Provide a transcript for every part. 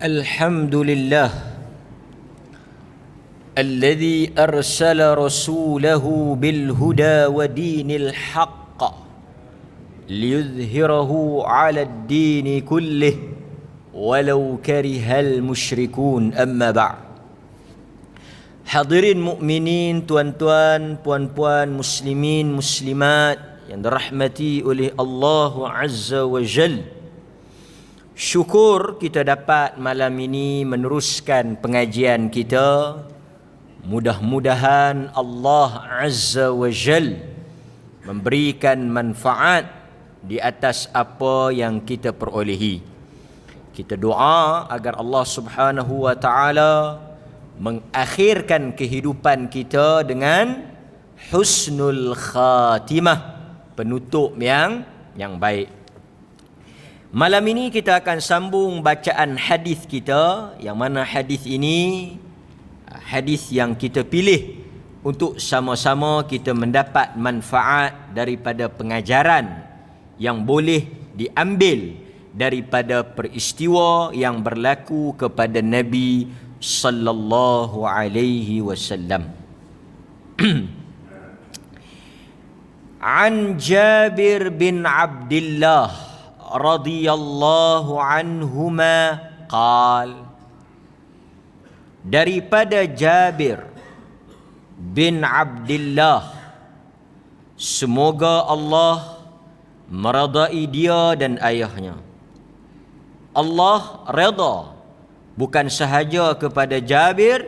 الحمد لله الذي أرسل رسوله بالهدى ودين الحق ليظهره على الدين كله ولو كره المشركون. أما بعد. Hadirin mukminin, tuan-tuan, puan-puan, muslimin, muslimat yang dirahmati oleh Allah Azza wa Jal. Syukur kita dapat malam ini meneruskan pengajian kita. Mudah-mudahan Allah Azza wa Jal memberikan manfaat di atas apa yang kita perolehi. Kita doa agar Allah Subhanahu wa taala mengakhirkan kehidupan kita dengan husnul khatimah, penutup yang baik. Malam ini kita akan sambung bacaan hadis kita, yang mana hadis ini hadis yang kita pilih untuk sama-sama kita mendapat manfaat daripada pengajaran yang boleh diambil daripada peristiwa yang berlaku kepada Nabi sallallahu alaihi wasallam. An Jabir bin Abdullah radhiyallahu anhuma qal, daripada Jabir bin Abdullah, semoga Allah meradai dia dan ayahnya. Allah redha bukan sahaja kepada Jabir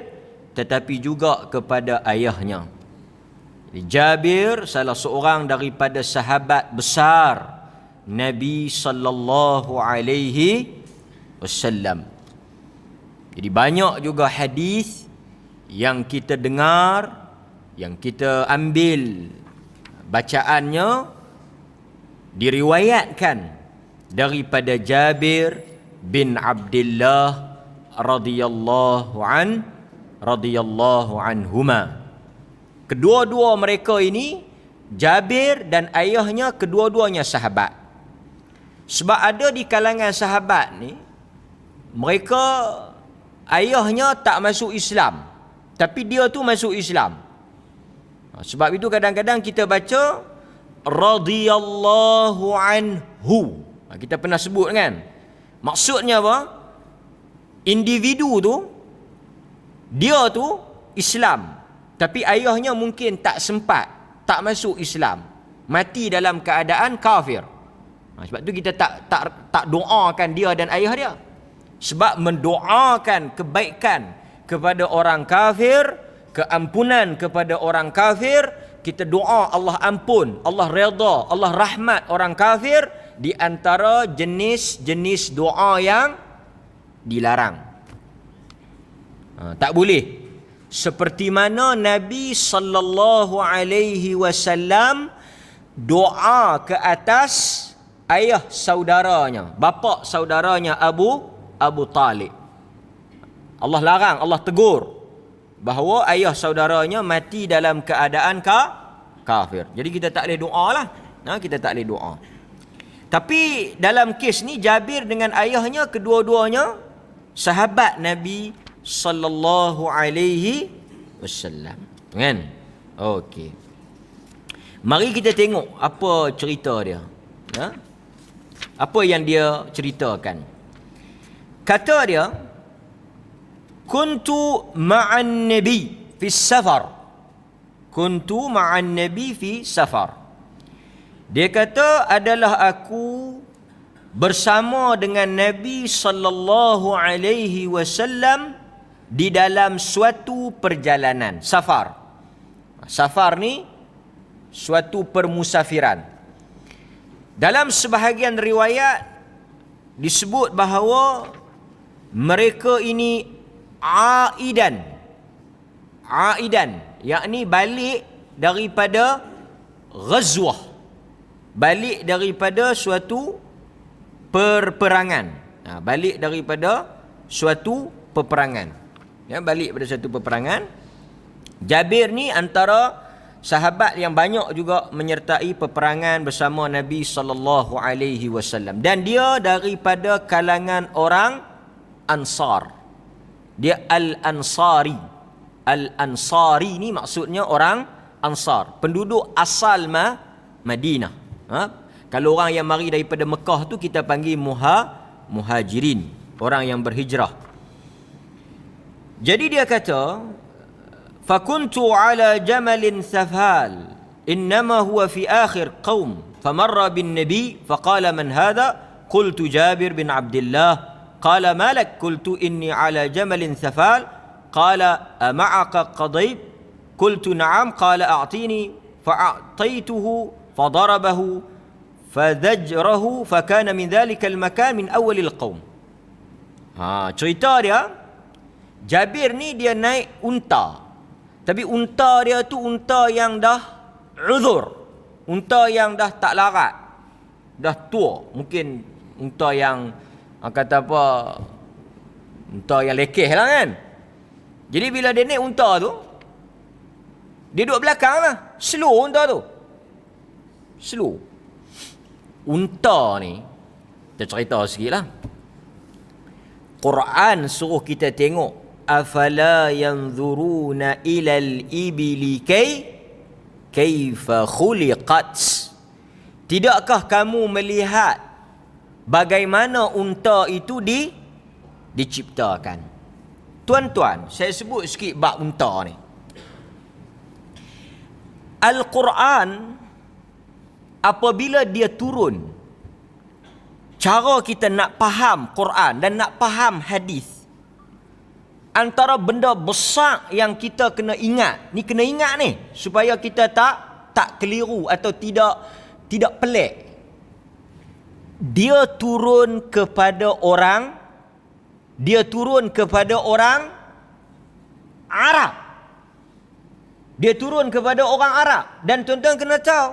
tetapi juga kepada ayahnya. Jabir salah seorang daripada sahabat besar Nabi sallallahu alaihi wasallam. Jadi banyak juga hadis yang kita dengar, yang kita ambil bacaannya diriwayatkan daripada Jabir bin Abdullah radhiyallahu anhuma. Kedua-dua mereka ini, Jabir dan ayahnya, kedua-duanya sahabat. Sebab ada di kalangan sahabat ni, mereka ayahnya tak masuk Islam, tapi dia tu masuk Islam. Sebab itu kadang-kadang kita baca radhiyallahu anhu. Kita pernah sebut kan? Maksudnya apa? Individu tu, dia tu Islam, tapi ayahnya mungkin tak sempat, tak masuk Islam, mati dalam keadaan kafir. Sebab tu kita tak doakan dia dan ayah dia. Sebab mendoakan kebaikan kepada orang kafir, keampunan kepada orang kafir, kita doa Allah ampun, Allah redha, Allah rahmat orang kafir, di antara jenis-jenis doa yang dilarang. Tak boleh. Seperti mana Nabi sallallahu alaihi wasallam doa ke atas ayah saudaranya, bapa saudaranya Abu Talib. Allah larang, Allah tegur bahawa ayah saudaranya mati dalam keadaan kafir. Jadi kita tak boleh doa lah. Kita tak boleh doa. Tapi dalam kes ni Jabir dengan ayahnya, kedua-duanya sahabat Nabi sallallahu alaihi wasallam. Kan? Okey. Mari kita tengok apa cerita dia. Apa yang dia ceritakan. Kata dia, kuntu ma'an nabi fi safar. Kuntu ma'an nabi fi safar. Dia kata, adalah aku bersama dengan Nabi sallallahu alaihi wasallam di dalam suatu perjalanan. Safar. Safar ni suatu permusafiran. Dalam sebahagian riwayat disebut bahawa mereka ini aidan, yakni balik daripada ghazwah, balik daripada suatu peperangan. Balik daripada suatu peperangan. Balik pada suatu peperangan. Jabir ni antara sahabat yang banyak juga menyertai peperangan bersama Nabi sallallahu alaihi wasallam, dan dia daripada kalangan orang Ansar. Dia Al-Ansari. Al-Ansari ni maksudnya orang Ansar, penduduk asal Madinah. Kalau orang yang mari daripada Mekah tu kita panggil muhajirin, orang yang berhijrah. Jadi dia kata, fakuntu ala jamalin safal innama huwa fi akhir qaum famarra bin nabi faqala man hadha qultu Jabir bin Abdullah qala malak qultu inni ala jamalin safal qala ama'aka qadayb qultu na'am qala a'tini fa'a'taytuhu fadarabahu fadajrahu fakana min dhalika al-makan min awwalil qaum. Cerita dia, Jabir ni dia naik unta. Tapi unta dia tu unta yang dah uzur. Unta yang dah tak larat. Dah tua. Mungkin unta yang kata apa, unta yang lekeh lah kan. Jadi bila dia naik unta tu, dia duduk belakang lah. Slow unta tu. Slow. Unta ni, kita cerita sikit lah. Quran suruh kita tengok. Afala yanzuruna ilal ibili kaifa khuliqat. Tidakkah kamu melihat bagaimana unta itu diciptakan? Tuan-tuan, saya sebut sikit bab unta ni. Al-Quran apabila dia turun, cara kita nak faham Quran dan nak faham hadis, antara benda besar yang kita kena ingat, ni kena ingat ni supaya kita tak keliru atau tidak pelik. Dia turun kepada orang Arab. Dia turun kepada orang Arab. Dan tuan-tuan kena tahu,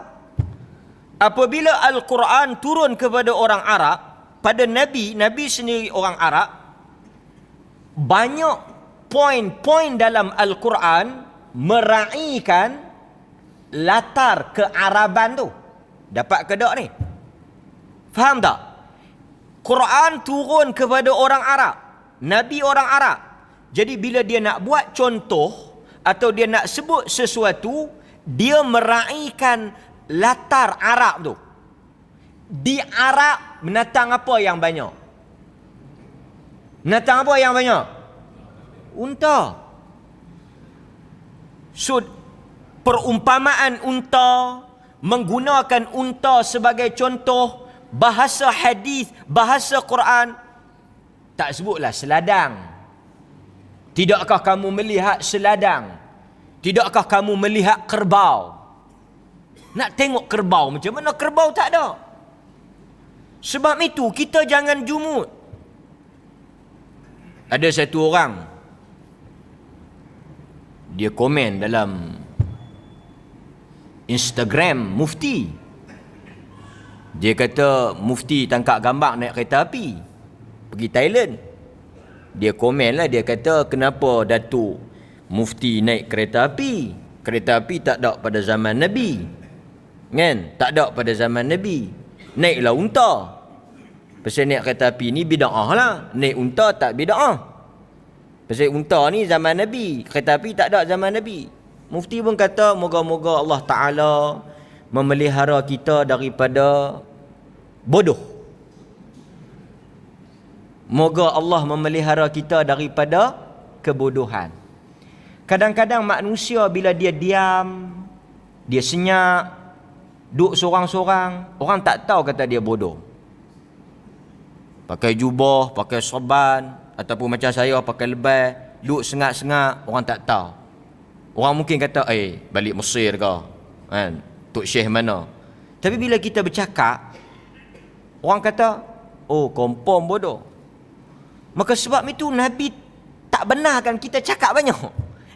apabila Al-Quran turun kepada orang Arab, pada Nabi sendiri orang Arab, banyak poin-poin dalam Al-Quran meraihkan latar kearaban tu. Dapat ke tak ni? Faham tak? Quran turun kepada orang Arab, Nabi orang Arab. Jadi bila dia nak buat contoh atau dia nak sebut sesuatu, dia meraihkan latar Arab tu. Di Arab binatang apa yang banyak? Binatang apa yang banyak? Unta. So, perumpamaan unta, menggunakan unta sebagai contoh, bahasa hadis, bahasa Quran, tak sebutlah seladang. Tidakkah kamu melihat seladang? Tidakkah kamu melihat kerbau? Nak tengok kerbau, macam mana kerbau tak ada? Sebab itu kita jangan jumut. Ada satu orang, dia komen dalam Instagram Mufti. Dia kata Mufti tangkap gambar naik kereta api pergi Thailand. Dia komen lah, dia kata kenapa Datuk Mufti naik kereta api? Kereta api tak ada pada zaman Nabi, kan? Tak ada pada zaman Nabi. Naiklah unta. Pasal naik kereta api ni bid'ah lah. Naik unta tak bid'ah. Pasal unta ni zaman Nabi, kereta api tak ada zaman Nabi. Mufti pun kata moga-moga Allah Ta'ala memelihara kita daripada bodoh. Moga Allah memelihara kita daripada kebodohan. Kadang-kadang manusia bila dia diam, dia senyap, duduk sorang-sorang, orang tak tahu kata dia bodoh. Pakai jubah, pakai sorban, ataupun macam saya pakai lebay, duduk sengak-sengak, orang tak tahu. Orang mungkin kata, balik Mesir ke? Kan? Tok Syekh mana? Tapi bila kita bercakap, orang kata, oh, confirm bodoh. Maka sebab itu Nabi tak benarkan kita cakap banyak.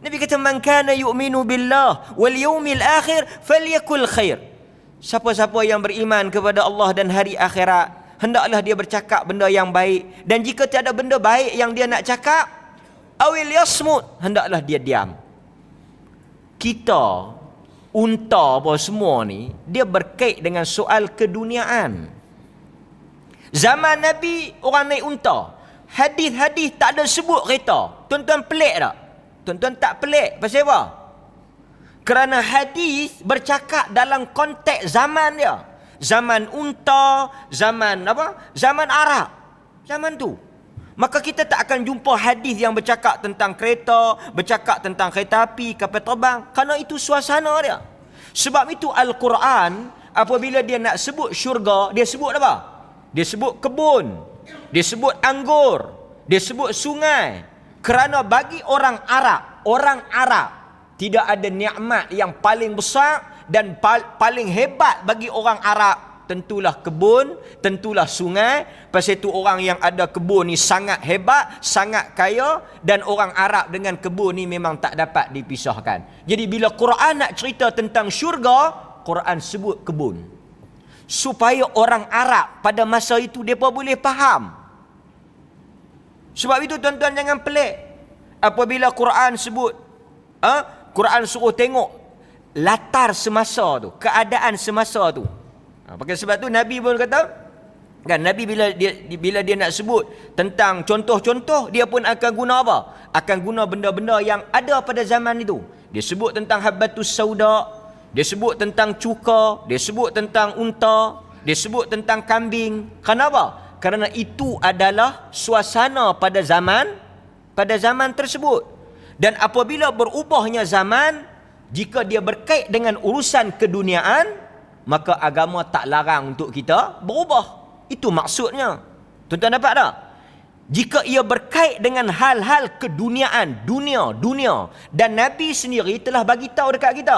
Nabi kata, man kana yu'minu billah wal yawmil akhir falyakul khair. Siapa-siapa yang beriman kepada Allah dan hari akhirat, hendaklah dia bercakap benda yang baik. Dan jika tiada benda baik yang dia nak cakap, awil yasmut, hendaklah dia diam. Kita, unta apa semua ni, dia berkait dengan soal keduniaan. Zaman Nabi orang naik unta. hadis-hadis tak ada sebut kereta. Tuan-tuan pelik tak? Tuan-tuan tak pelik. Pasal apa? Kerana hadis bercakap dalam konteks zaman dia. Zaman unta, zaman apa? Zaman Arab. Zaman tu. Maka kita tak akan jumpa hadis yang bercakap tentang kereta, bercakap tentang kereta api, kapal terbang. Kerana itu suasana dia. Sebab itu Al-Quran, apabila dia nak sebut syurga, dia sebut apa? Dia sebut kebun. Dia sebut anggur. Dia sebut sungai. Kerana bagi orang Arab, tidak ada nikmat yang paling besar dan paling hebat bagi orang Arab. Tentulah kebun, tentulah sungai. Pasal itu orang yang ada kebun ni sangat hebat, sangat kaya. Dan orang Arab dengan kebun ni memang tak dapat dipisahkan. Jadi bila Quran nak cerita tentang syurga, Quran sebut kebun. Supaya orang Arab pada masa itu mereka boleh faham. Sebab itu tuan-tuan jangan pelik. Apabila Quran sebut, Quran suruh tengok latar semasa tu, keadaan semasa tu. Pakai sebab tu Nabi pun kata, kan, Nabi bila dia nak sebut tentang contoh-contoh, dia pun akan guna apa? Akan guna benda-benda yang ada pada zaman itu. Dia sebut tentang habbatus sauda, dia sebut tentang cuka, dia sebut tentang unta, dia sebut tentang kambing. Kenapa? Kerana itu adalah suasana pada zaman tersebut. Dan apabila berubahnya zaman, jika dia berkait dengan urusan keduniaan, maka agama tak larang untuk kita berubah. Itu maksudnya. Tuan-tuan dapat tak? Jika ia berkait dengan hal-hal keduniaan, dunia. Dan Nabi sendiri telah bagi tahu dekat kita,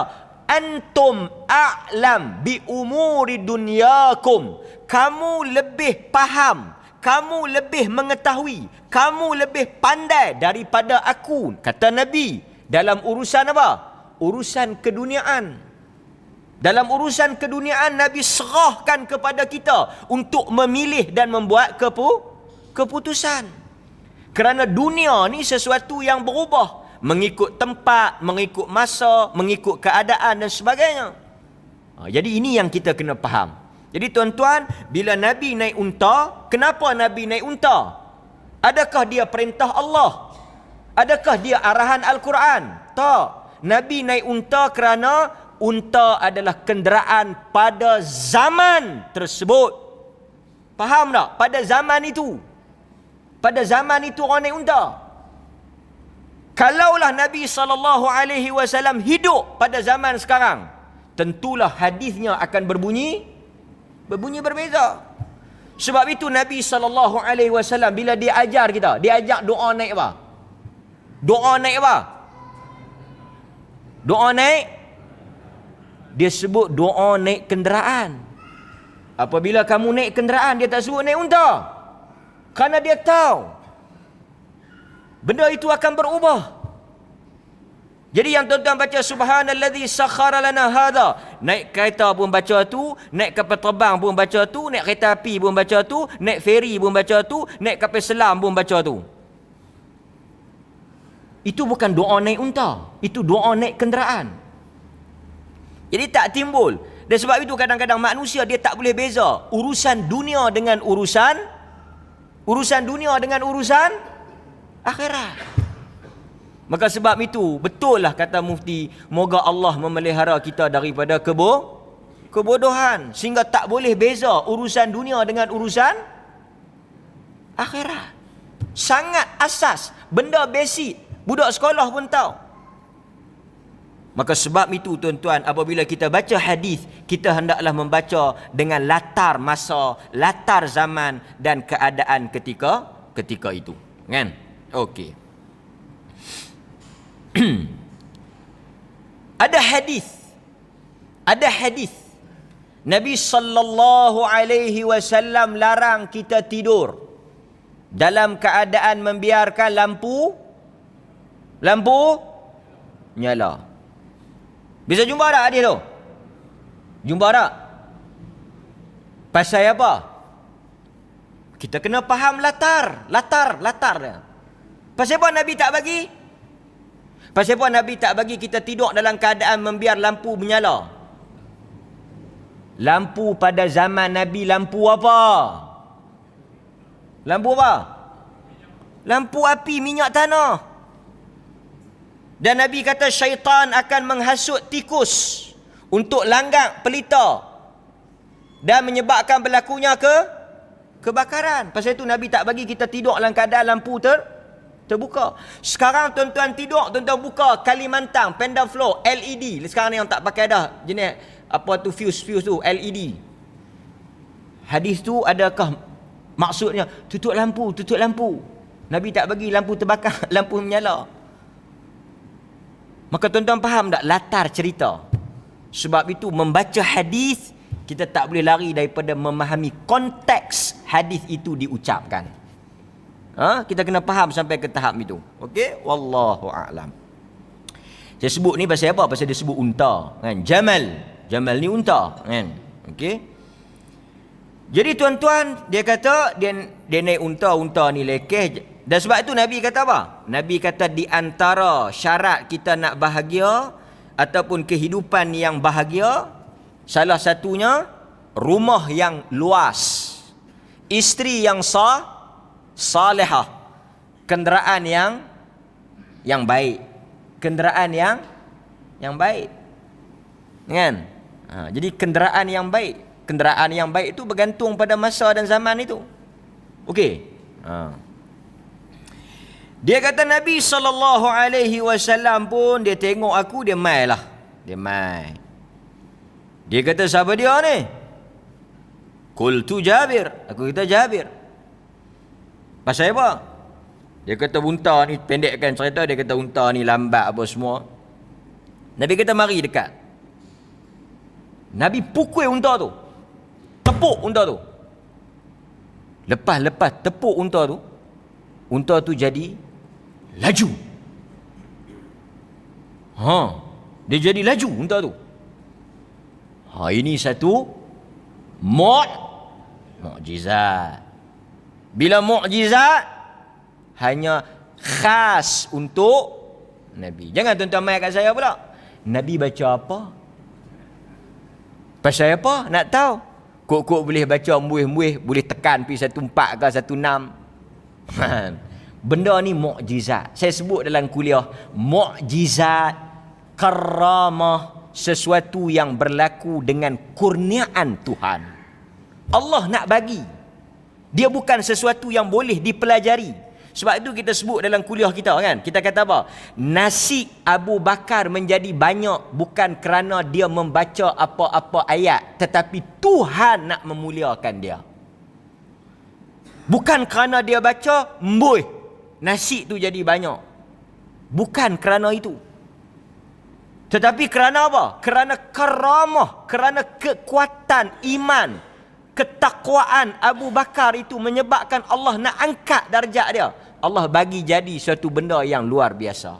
antum a'lam bi umuri dunyakum. Kamu lebih faham, kamu lebih mengetahui, kamu lebih pandai daripada aku, kata Nabi, dalam urusan apa? Urusan keduniaan. Dalam urusan keduniaan, Nabi serahkan kepada kita untuk memilih dan membuat keputusan. Kerana dunia ni sesuatu yang berubah, mengikut tempat, mengikut masa, mengikut keadaan dan sebagainya. Jadi ini yang kita kena faham. Jadi tuan-tuan, bila Nabi naik unta, kenapa Nabi naik unta? Adakah dia perintah Allah? Adakah dia arahan Al-Quran? Tak. Nabi naik unta kerana unta adalah kenderaan pada zaman tersebut. Faham tak? Pada zaman itu. Pada zaman itu orang naik unta. Kalaulah Nabi SAW hidup pada zaman sekarang, tentulah hadisnya akan berbunyi berbeza. Sebab itu Nabi SAW bila dia ajar kita, dia ajak doa naik apa? Doa naik apa? Doa naik, dia sebut doa naik kenderaan. Apabila kamu naik kenderaan, dia tak sebut naik unta. Kerana dia tahu benda itu akan berubah. Jadi yang tuan-tuan baca subhanallazi sakhara lana hadha, naik kereta pun baca tu, naik kapal terbang pun baca tu, naik kereta api pun baca tu, naik feri pun baca tu, naik kapal selam pun baca tu. Itu bukan doa naik unta, itu doa naik kenderaan. Jadi tak timbul. Dan sebab itu kadang-kadang manusia dia tak boleh beza urusan dunia dengan urusan akhirat. Maka sebab itu, betul lah kata mufti, moga Allah memelihara kita daripada kebodohan. Sehingga tak boleh beza urusan dunia dengan urusan akhirat. Sangat asas, benda basic. Budak sekolah pun tahu. Maka sebab itu tuan-tuan, apabila kita baca hadis, kita hendaklah membaca dengan latar masa, latar zaman dan keadaan ketika itu. Kan? Okey. Ada hadis Nabi sallallahu alaihi wasallam larang kita tidur dalam keadaan membiarkan lampu nyala. Bisa jumpa tak hadis tu? Jumpa tak? Pasal apa? Kita kena faham latar dia. Pasal apa Nabi tak bagi? Pasal apa Nabi tak bagi kita tidur dalam keadaan membiar lampu menyala? Lampu pada zaman Nabi, lampu apa? Lampu apa? Lampu api, minyak tanah. Dan Nabi kata syaitan akan menghasut tikus untuk langgar pelita dan menyebabkan berlakunya kebakaran. Pasal itu Nabi tak bagi kita tidur dalam keadaan lampu terbuka. Sekarang tuan-tuan tidur, tuan-tuan buka Kalimantan, Panda Flow, LED. Sekarang ni yang tak pakai dah jenis apa tu fuse tu, LED. Hadis tu adakah maksudnya tutup lampu? Nabi tak bagi lampu terbakar, lampu menyala. Maka tuan-tuan faham tak latar cerita? Sebab itu membaca hadis, kita tak boleh lari daripada memahami konteks hadis itu diucapkan. Kita kena faham sampai ke tahap itu. Okey, wallahu a'lam. Saya sebut ni pasal apa? Pasal dia sebut unta, kan? Jamal ni unta, kan? Okey. Jadi tuan-tuan, dia kata dia naik unta ni lekeh. Dan sebab itu Nabi kata apa? Nabi kata di antara syarat kita nak bahagia ataupun kehidupan yang bahagia, salah satunya rumah yang luas, isteri yang salihah, kenderaan yang baik, kenderaan yang baik, kan? Jadi kenderaan yang baik itu bergantung pada masa dan zaman itu. Okey. Dia kata Nabi SAW pun dia tengok aku, dia mai lah. Dia mai. Dia kata siapa dia ni? Qultu Jabir. Aku kata Jabir. Pasal apa? Dia kata unta ni, pendekkan cerita, dia kata unta ni lambat apa semua. Nabi kata mari dekat. Nabi pukul unta tu. Tepuk unta tu. Lepas tepuk unta tu jadi laju. Dia jadi laju unta tu. Ini satu mukjizat. Bila mukjizat hanya khas untuk Nabi. Jangan tuan-tuan main kat saya pula. Nabi baca apa? Pasal apa? Nak tahu? Kok boleh baca embuih-embuih, boleh tekan pi 14 ke 16. Benda ni mukjizat. Saya sebut dalam kuliah, mukjizat, karamah, sesuatu yang berlaku dengan kurniaan Tuhan. Allah nak bagi. Dia bukan sesuatu yang boleh dipelajari. Sebab itu kita sebut dalam kuliah kita, kan? Kita kata apa? Nasib Abu Bakar menjadi banyak bukan kerana dia membaca apa-apa ayat, tetapi Tuhan nak memuliakan dia. Bukan kerana dia baca, nasib tu jadi banyak. Bukan kerana itu. Tetapi kerana apa? Kerana karamah, kerana kekuatan iman, ketakwaan Abu Bakar itu menyebabkan Allah nak angkat darjat dia. Allah bagi jadi suatu benda yang luar biasa.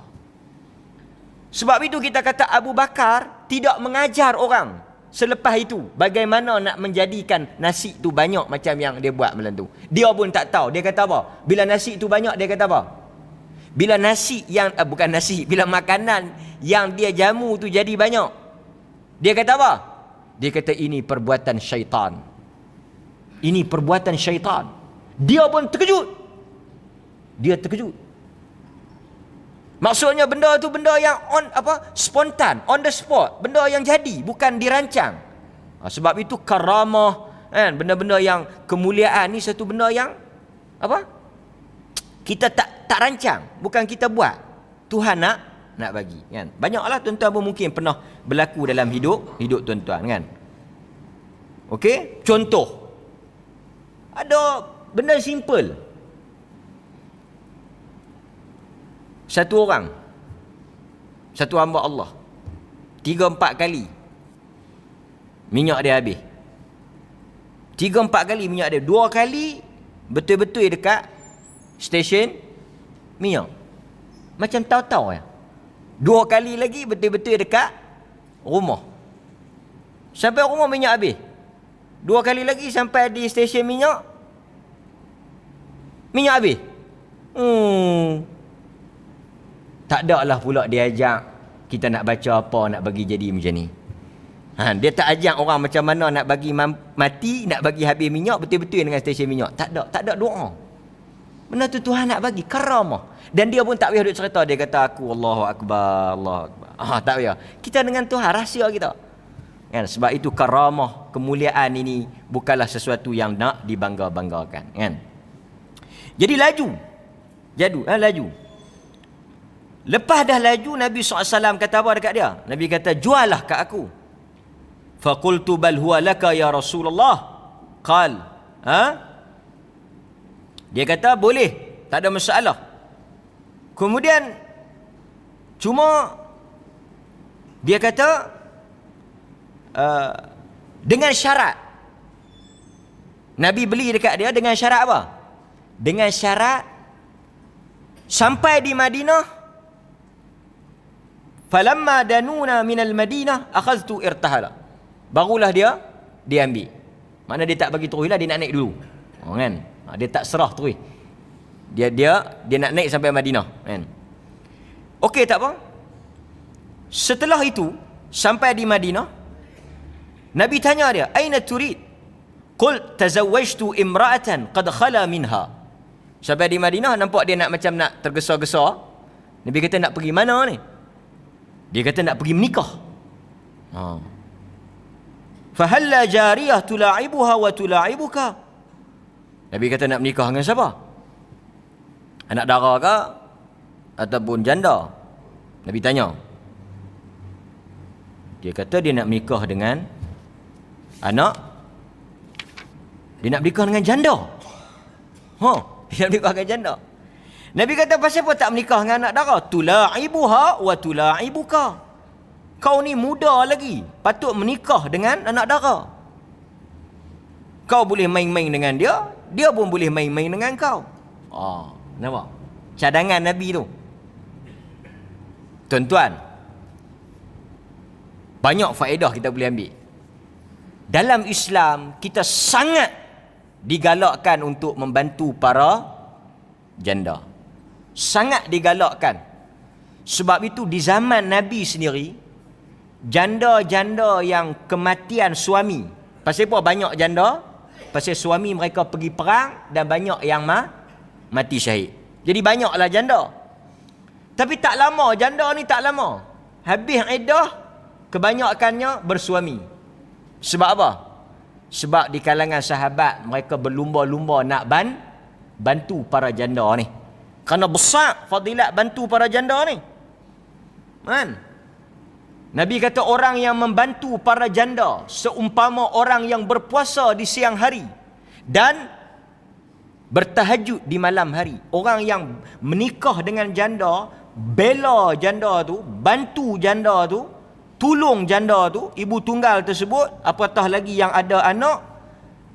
Sebab itu kita kata Abu Bakar tidak mengajar orang selepas itu bagaimana nak menjadikan nasi tu banyak macam yang dia buat malam tu. Dia pun tak tahu. Dia kata apa? Bila nasi tu banyak, dia kata apa? Bila nasi yang bila makanan yang dia jamu tu jadi banyak, dia kata apa? Dia kata ini perbuatan syaitan. Ini perbuatan syaitan. Dia pun terkejut. Dia terkejut. Maksudnya benda tu benda yang spontan, on the spot, benda yang jadi, bukan dirancang. Sebab itu karamah, kan, benda-benda yang kemuliaan ni satu benda yang kita tak rancang, bukan kita buat. Tuhan nak bagi, kan. Banyaklah tuan-tuan pun mungkin pernah berlaku dalam hidup tuan-tuan, kan. Okey, contoh. Ada benda simple. Satu orang, satu hamba Allah, 3-4 kali minyak dia habis. 3-4 kali minyak dia. 2 kali betul-betul dekat stesen minyak. Macam tahu-tahu ya. 2 kali lagi betul-betul dekat rumah. Sampai rumah minyak habis. 2 kali lagi sampai di stesen minyak habis. Tak ada lah pula dia ajak kita nak baca apa, nak bagi jadi macam ni. Dia tak ajak orang macam mana nak bagi mati, nak bagi habis minyak betul-betul dengan stesen minyak. Tak ada doa. Benda tu Tuhan nak bagi karamah. Dan dia pun tak payah duk cerita. Dia kata aku Allahu Akbar, Allahu Akbar. Tak payah. Kita dengan Tuhan rahsia kita. Kan? Sebab itu karamah, kemuliaan ini bukanlah sesuatu yang nak dibangga-banggakan. Kan? Jadi laju. Laju. Lepas dah laju, Nabi SAW kata apa dekat dia? Nabi kata, jualah kat aku. Faqultu bal huwa laka ya Rasulullah. Qal. Dia kata, boleh. Tak ada masalah. Kemudian, cuma, dia kata, dengan syarat. Nabi beli dekat dia dengan syarat apa? Dengan syarat, sampai di Madinah, falamma danuna minal Madinah akhadtu irtahala. Barulah dia ambil. Mana dia tak bagi terus lah, dia nak naik dulu. Kan? Dia tak serah terus. Dia nak naik sampai Madinah, kan? Okey, tak apa. Setelah itu sampai di Madinah, Nabi tanya dia, "Aina turid?" Qul tazawwajtu imra'atan qad khala minha. Sampai di Madinah nampak dia nak macam nak tergesa-gesa. Nabi kata, nak pergi mana ni? Dia kata nak pergi menikah. Fahalla jariyah tula'ibuha wa tula'ibuka. Nabi kata nak menikah dengan siapa? Anak dara ke ataupun janda? Nabi tanya. Dia kata dia nak menikah dengan anak. Dia nak menikah dengan janda. Dia nak menikah dengan janda. Nabi kata, pasal apa tak menikah dengan anak dara? Tula'ibuha wa tula'ibuka. Kau ni muda lagi, patut menikah dengan anak dara. Kau boleh main-main dengan dia, dia pun boleh main-main dengan kau. Nampak? Cadangan Nabi tu. Tuan-tuan, banyak faedah kita boleh ambil. Dalam Islam, kita sangat digalakkan untuk membantu para janda. Sangat digalakkan. Sebab itu di zaman Nabi sendiri, janda-janda yang kematian suami. Pasal apa banyak janda? Pasal suami mereka pergi perang dan banyak yang mati syahid. Jadi banyaklah janda. Tapi tak lama, janda ni tak lama. Habis iddah, kebanyakannya bersuami. Sebab apa? Sebab di kalangan sahabat mereka berlumba-lumba nak bantu para janda ni. Kerana besar fadilat bantu para janda ni. Kan? Nabi kata orang yang membantu para janda seumpama orang yang berpuasa di siang hari dan bertahajud di malam hari. Orang yang menikah dengan janda, bela janda tu, bantu janda tu, tolong janda tu, ibu tunggal tersebut, apatah lagi yang ada anak,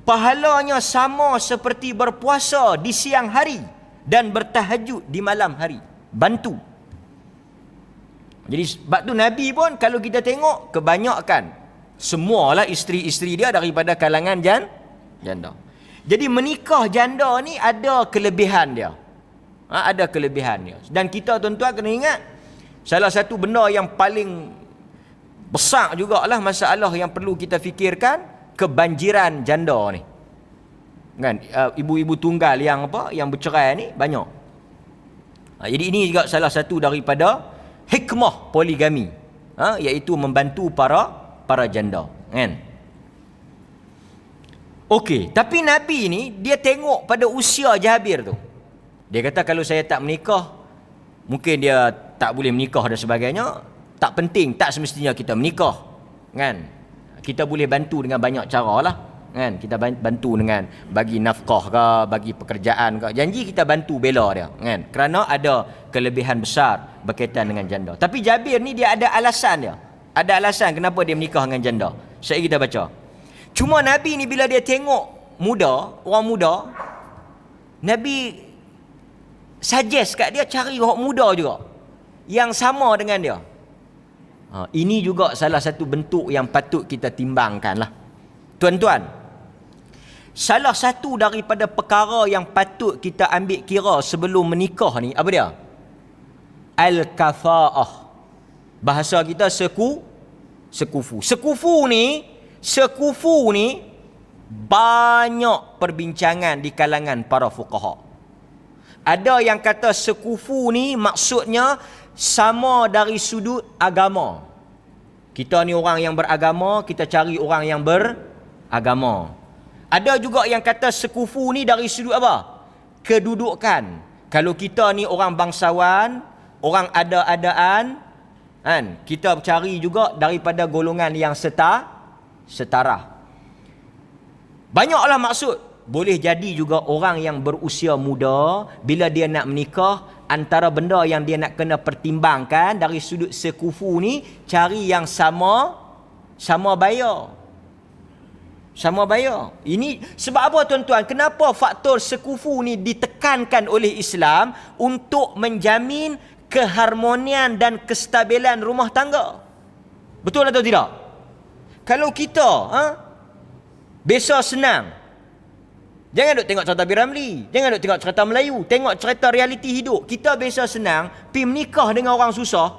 pahalanya sama seperti berpuasa di siang hari dan bertahajud di malam hari. Bantu. Jadi sebab tu Nabi pun kalau kita tengok kebanyakan semualah isteri-isteri dia daripada kalangan janda. Jadi menikah janda ni ada kelebihan dia. Ada kelebihan dia. Dan kita tuan-tuan kena ingat, salah satu benda yang paling besar jugalah masalah yang perlu kita fikirkan, kebanjiran janda ni. Kan? Ibu-ibu tunggal yang yang bercerai ni banyak. Jadi ini juga salah satu daripada hikmah poligami, iaitu membantu para janda, kan? Okey, tapi Nabi ni dia tengok pada usia Jabir tu. Dia kata kalau saya tak menikah, mungkin dia tak boleh menikah dan sebagainya. Tak penting, tak semestinya kita menikah, kan? Kita boleh bantu dengan banyak cara lah, kan? Kita bantu dengan bagi nafkah ke, bagi pekerjaan ke. Janji kita bantu bela dia, kan? Kerana ada kelebihan besar berkaitan dengan janda. Tapi Jabir ni dia ada alasan dia. Ada alasan kenapa dia menikah dengan janda. Saya kita baca. Cuma Nabi ni bila dia tengok orang muda, Nabi suggest kat dia cari orang muda juga yang sama dengan dia. Ini juga salah satu bentuk yang patut kita timbangkan lah. Tuan-tuan, salah satu daripada perkara yang patut kita ambil kira sebelum menikah ni, apa dia? Al-kafa'ah. Bahasa kita sekufu. Sekufu ni banyak perbincangan di kalangan para fuqaha. Ada yang kata sekufu ni maksudnya sama dari sudut agama. Kita ni orang yang beragama, kita cari orang yang beragama. Ada juga yang kata sekufu ni dari sudut apa? Kedudukan. Kalau kita ni orang bangsawan, orang ada-adaan, kan, kita cari juga daripada golongan yang setara. Banyaklah maksud. Boleh jadi juga orang yang berusia muda, bila dia nak menikah, antara benda yang dia nak kena pertimbangkan dari sudut sekufu ni, cari yang sama bayar. Sama bayar. Ini sebab apa tuan-tuan? Kenapa faktor sekufu ni ditekankan oleh Islam untuk menjamin keharmonian dan kestabilan rumah tangga? Betul atau tidak? Kalau kita biasa senang, jangan duk tengok cerita Piramli, jangan duk tengok cerita Melayu, tengok cerita realiti hidup. Kita biasa senang, pi menikah dengan orang susah,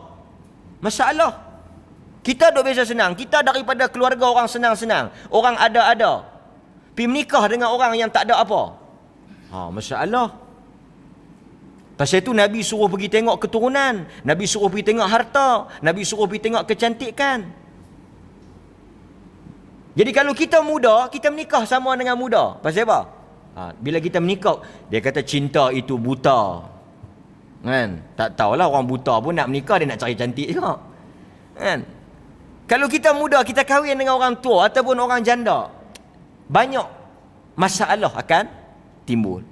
masalah. Kita duk biasa senang, kita daripada keluarga orang senang-senang, orang ada-ada, pi menikah dengan orang yang tak ada apa, masalah. Pasal itu Nabi suruh pergi tengok keturunan, Nabi suruh pergi tengok harta, Nabi suruh pergi tengok kecantikan. Jadi kalau kita muda, kita menikah sama dengan muda. Pasal apa? Bila kita menikah, dia kata cinta itu buta. Kan? Tak tahulah orang buta pun nak menikah, dia nak cari cantik juga. Kan? Kalau kita muda, kita kahwin dengan orang tua ataupun orang janda, banyak masalah akan timbul.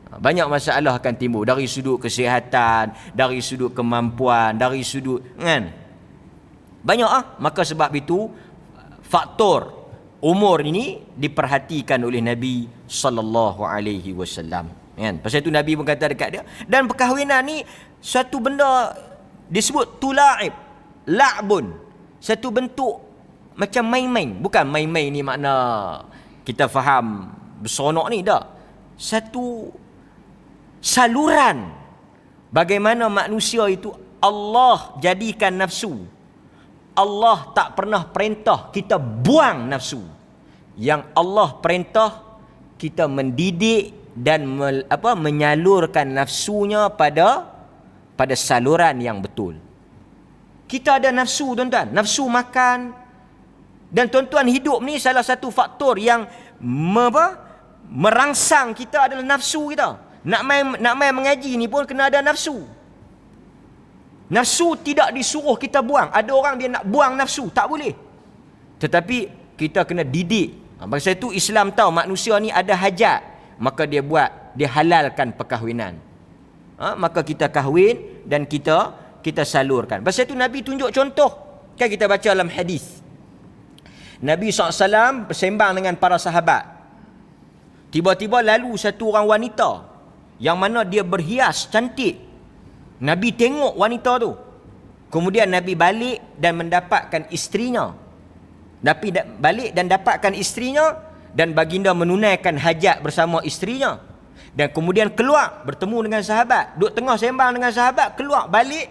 Banyak masalah akan timbul dari sudut kesihatan, dari sudut kemampuan, dari sudut, kan? Banyak maka sebab itu faktor umur ini diperhatikan oleh Nabi sallallahu alaihi wasallam, kan? Pasal itu Nabi pun kata dekat dia, dan perkahwinan ni satu benda disebut tulaib, la'bun, satu bentuk macam main-main. Bukan main-main ni makna kita faham berseronok ni, tak. Satu saluran bagaimana manusia itu Allah jadikan nafsu. Allah tak pernah perintah kita buang nafsu. Yang Allah perintah kita mendidik dan menyalurkan nafsunya pada saluran yang betul. Kita ada nafsu, tuan-tuan, nafsu makan. Dan tuan-tuan, hidup ni salah satu faktor yang merangsang kita adalah nafsu kita. Nak main mengaji ni pun kena ada nafsu. Nafsu tidak disuruh kita buang. Ada orang dia nak buang nafsu, tak boleh. Tetapi kita kena didik. Pasal itu Islam tahu manusia ni ada hajat, maka dia halalkan perkahwinan. Maka kita kahwin dan kita salurkan. Pasal itu Nabi tunjuk contoh. Kan kita baca dalam hadis, Nabi SAW bersembang dengan para sahabat. Tiba-tiba lalu satu orang wanita yang mana dia berhias cantik. Nabi tengok wanita tu. Kemudian Nabi balik dan mendapatkan isterinya. Nabi balik dan dapatkan isterinya, dan baginda menunaikan hajat bersama isterinya. Dan kemudian keluar bertemu dengan sahabat. Duduk tengah sembang dengan sahabat, keluar balik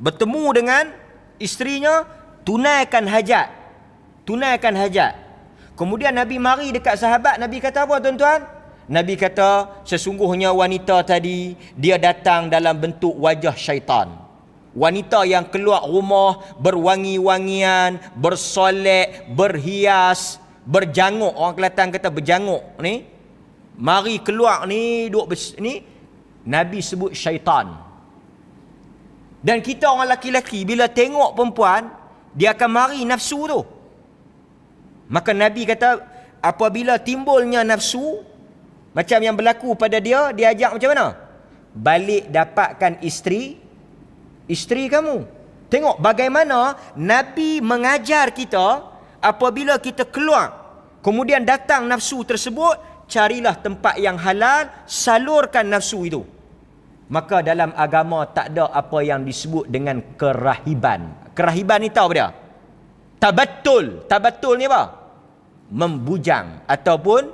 bertemu dengan isterinya, tunaikan hajat. Kemudian Nabi mari dekat sahabat. Nabi kata apa, tuan-tuan? Nabi kata, sesungguhnya wanita tadi dia datang dalam bentuk wajah syaitan. Wanita yang keluar rumah berwangi-wangian, bersolek, berhias, berjanguk. Orang Kelantan kata berjanguk ni. Mari keluar ni, duduk ni, Nabi sebut syaitan. Dan kita orang laki-laki bila tengok perempuan, dia akan mari nafsu tu. Maka Nabi kata, apabila timbulnya nafsu macam yang berlaku pada dia, dia ajak macam mana? Balik dapatkan isteri kamu. Tengok bagaimana Nabi mengajar kita, apabila kita keluar, kemudian datang nafsu tersebut, carilah tempat yang halal, salurkan nafsu itu. Maka dalam agama tak ada apa yang disebut dengan kerahiban. Kerahiban ni tahu apa dia? Tabattul ni apa? Membujang ataupun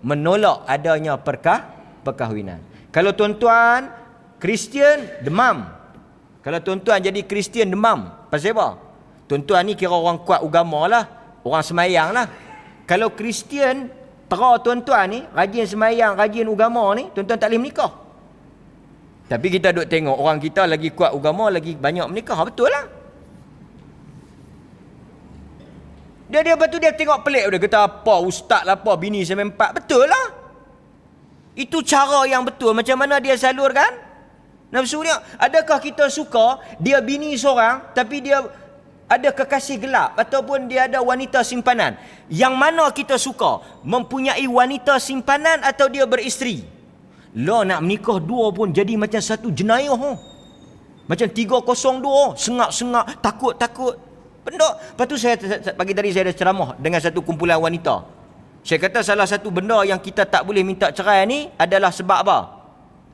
menolak adanya perkahwinan. Kalau tuan-tuan Kristian, demam. Kalau tuan-tuan jadi Kristian, demam. Pasal apa? Tuan-tuan ni kira orang kuat agama lah, orang semayang lah. Kalau Kristian, tuan-tuan ni rajin semayang, rajin agama ni, tuan-tuan tak boleh menikah. Tapi kita duk tengok orang kita lagi kuat agama, lagi banyak menikah. Betul lah. Dia lepas tu dia tengok pelik. Dia kata apa ustaz lah apa bini sampai 4. Betul lah. Itu cara yang betul. Macam mana dia salurkan nafsu dia. Adakah kita suka dia bini seorang tapi dia ada kekasih gelap ataupun dia ada wanita simpanan? Yang mana kita suka? Mempunyai wanita simpanan atau dia beristeri? Lah nak menikah dua pun jadi macam satu jenayah. Macam 302. Sengak-sengak, takut-takut. Benda. Lepas tu pagi tadi saya ada ceramah dengan satu kumpulan wanita. Saya kata salah satu benda yang kita tak boleh minta cerai ni adalah sebab apa?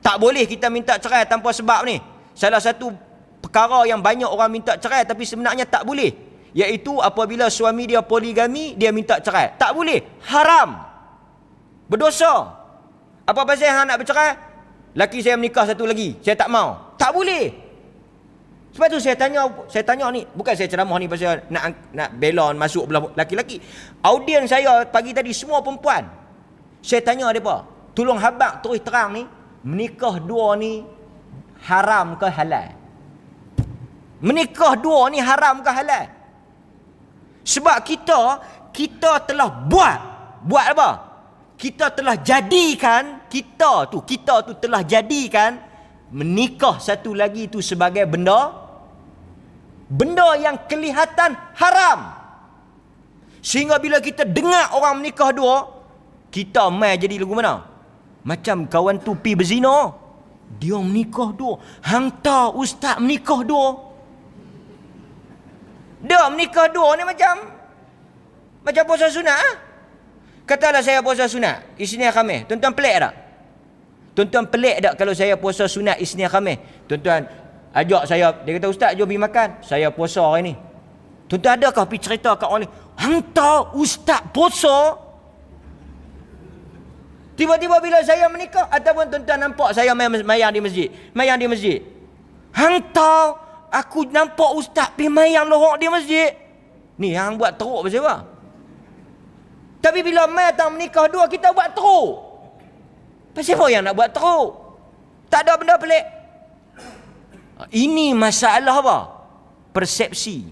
Tak boleh kita minta cerai tanpa sebab ni. Salah satu perkara yang banyak orang minta cerai tapi sebenarnya tak boleh, iaitu apabila suami dia poligami, dia minta cerai. Tak boleh. Haram. Berdosa. Apa pasal hang nak bercerai? Laki saya menikah satu lagi, saya tak mau. Tak boleh. Sebab tu saya tanya ni, bukan saya ceramah ni pasal nak bela masuk belah laki-laki. Audien saya pagi tadi semua perempuan. Saya tanya depa, tolong habaq terus terang ni, menikah dua ni haram ke halal? Menikah dua ni haram ke halal? Sebab kita telah buat apa? Kita telah jadikan, kita tu telah jadikan menikah satu lagi tu sebagai benda yang kelihatan haram. Sehingga bila kita dengar orang menikah dua, kita mai jadi lagu mana? Macam kawan tu pi berzina, dia menikah dua. Hang tahu ustaz menikah dua? Dia menikah dua ni macam puasa sunat. Katalah saya puasa sunat Isnin Khamis. Tuan-tuan pelik tak? Tuan-tuan pelik tak kalau saya puasa sunat Isnin Khamis? Tuan-tuan ajak saya, dia kata ustaz jom pergi makan, saya puasa hari ni. Tuan-tuan adakah pergi cerita kat orang lain, hang tahu ustaz puasa? Tiba-tiba bila saya menikah, ataupun tuan-tuan nampak saya mayang di masjid, hang tahu aku nampak ustaz pergi mayang lohok di masjid. Ni hang buat teruk pasal apa? Tapi bila mai datang menikah dua, kita buat teruk. Pasal apa yang nak buat teruk? Tak ada benda pelik. Ini masalah apa? Persepsi.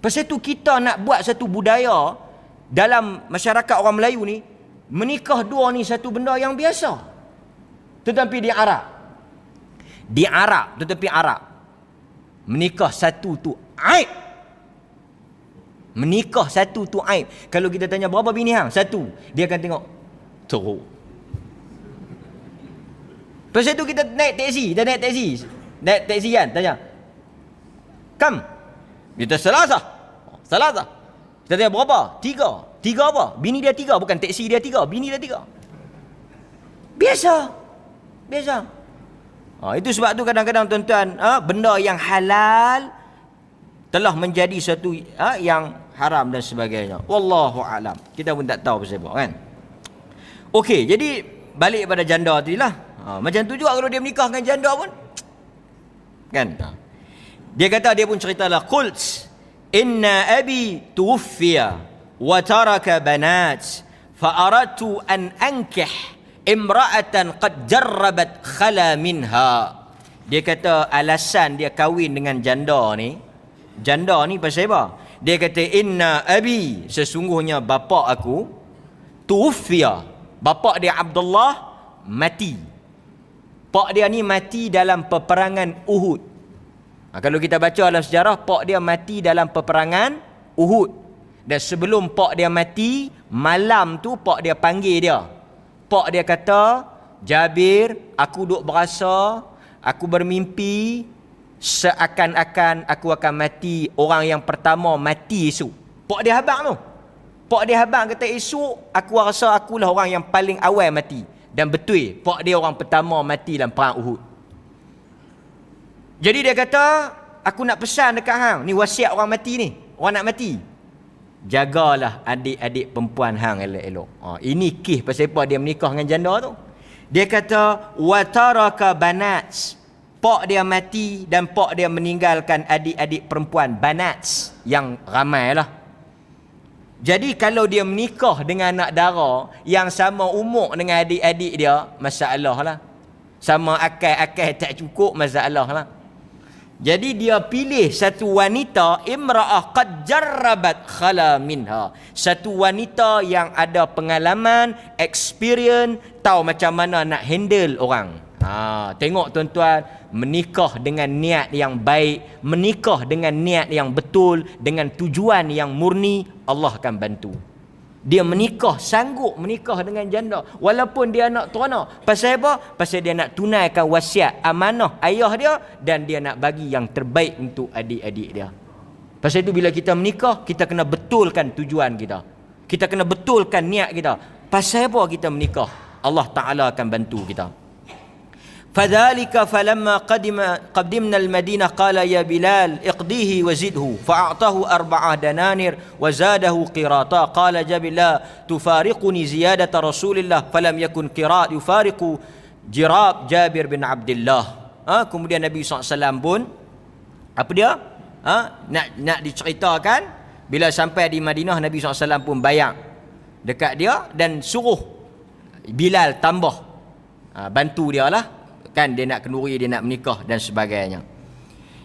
Pasal tu kita nak buat satu budaya dalam masyarakat orang Melayu ni, menikah dua ni satu benda yang biasa. Tetapi di Arab, menikah satu tu aib. Menikah satu tu aib. Kalau kita tanya berapa bini hang? Satu. Dia akan tengok teruk. Pasal tu kita naik taksi kan, tanya kam? Kita selasa. Kita tanya berapa? Tiga apa? Bini dia 3, bukan taksi dia 3, bini dia 3. Biasa. Itu sebab tu kadang-kadang tuan-tuan, benda yang halal telah menjadi satu yang haram dan sebagainya. Wallahu alam. Kita pun tak tahu pasal apa kan. Okey, jadi balik pada janda tadi lah. Macam tu juga kalau dia menikah dengan janda pun kan. Dia kata, dia pun ceritalah, qult inna abi tuwfiya wa taraka banat fa aradtu an ankih imra'atan qad jarrabat khala minha. Dia kata alasan dia kahwin dengan janda ni pasal apa? Dia kata inna abi, sesungguhnya bapa aku, tuwfiya, bapa dia Abdullah mati. Pak dia ni mati dalam peperangan Uhud. Kalau kita baca dalam sejarah, pak dia mati dalam peperangan Uhud. Dan sebelum pak dia mati, malam tu pak dia panggil dia. Pak dia kata, Jabir, aku duk berasa, aku bermimpi seakan-akan aku akan mati, orang yang pertama mati esok. Pak dia habang tu. Pak dia habang kata esok aku rasa akulah orang yang paling awal mati. Dan betul, pak dia orang pertama mati dalam perang Uhud. Jadi dia kata, aku nak pesan dekat hang, ni wasiat orang mati ni, orang nak mati. Jagalah adik-adik perempuan hang elok-elok. Ini kisah pasal apa dia menikah dengan janda tu. Dia kata wa taraka banat. Pak dia mati dan pak dia meninggalkan adik-adik perempuan, banat, yang ramai lah. Jadi kalau dia menikah dengan anak dara yang sama umur dengan adik-adik dia, masalah lah. Sama akal tak cukup, masalah lah. Jadi dia pilih satu wanita, imra'ah qad jarrabat khala minha. Satu wanita yang ada pengalaman, experience, tahu macam mana nak handle orang. Tengok tuan-tuan, menikah dengan niat yang baik, menikah dengan niat yang betul, dengan tujuan yang murni, Allah akan bantu. Dia menikah, sanggup menikah dengan janda walaupun dia nak teronak. Pasal apa? Pasal dia nak tunaikan wasiat amanah ayah dia, dan dia nak bagi yang terbaik untuk adik-adik dia. Pasal itu bila kita menikah, kita kena betulkan tujuan kita. Kita kena betulkan niat kita. Pasal apa kita menikah? Allah Ta'ala akan bantu kita. فذلك فلما قدمنا المدينة قال يا بلال اقضيه وزده فأعطاه 4 دنانير وزاده قيراطا قال جابر لا تفارقني زيادة رسول الله فلم يكن قيراط يفارق جراب جابر بن عبد الله. Kemudian Nabi SAW pun apa dia? Nak diceritakan, bila sampai di Madinah Nabi SAW pun bayar dekat dia dan suruh Bilal tambah bantu dia lah. Kan dia nak kenduri, dia nak menikah dan sebagainya.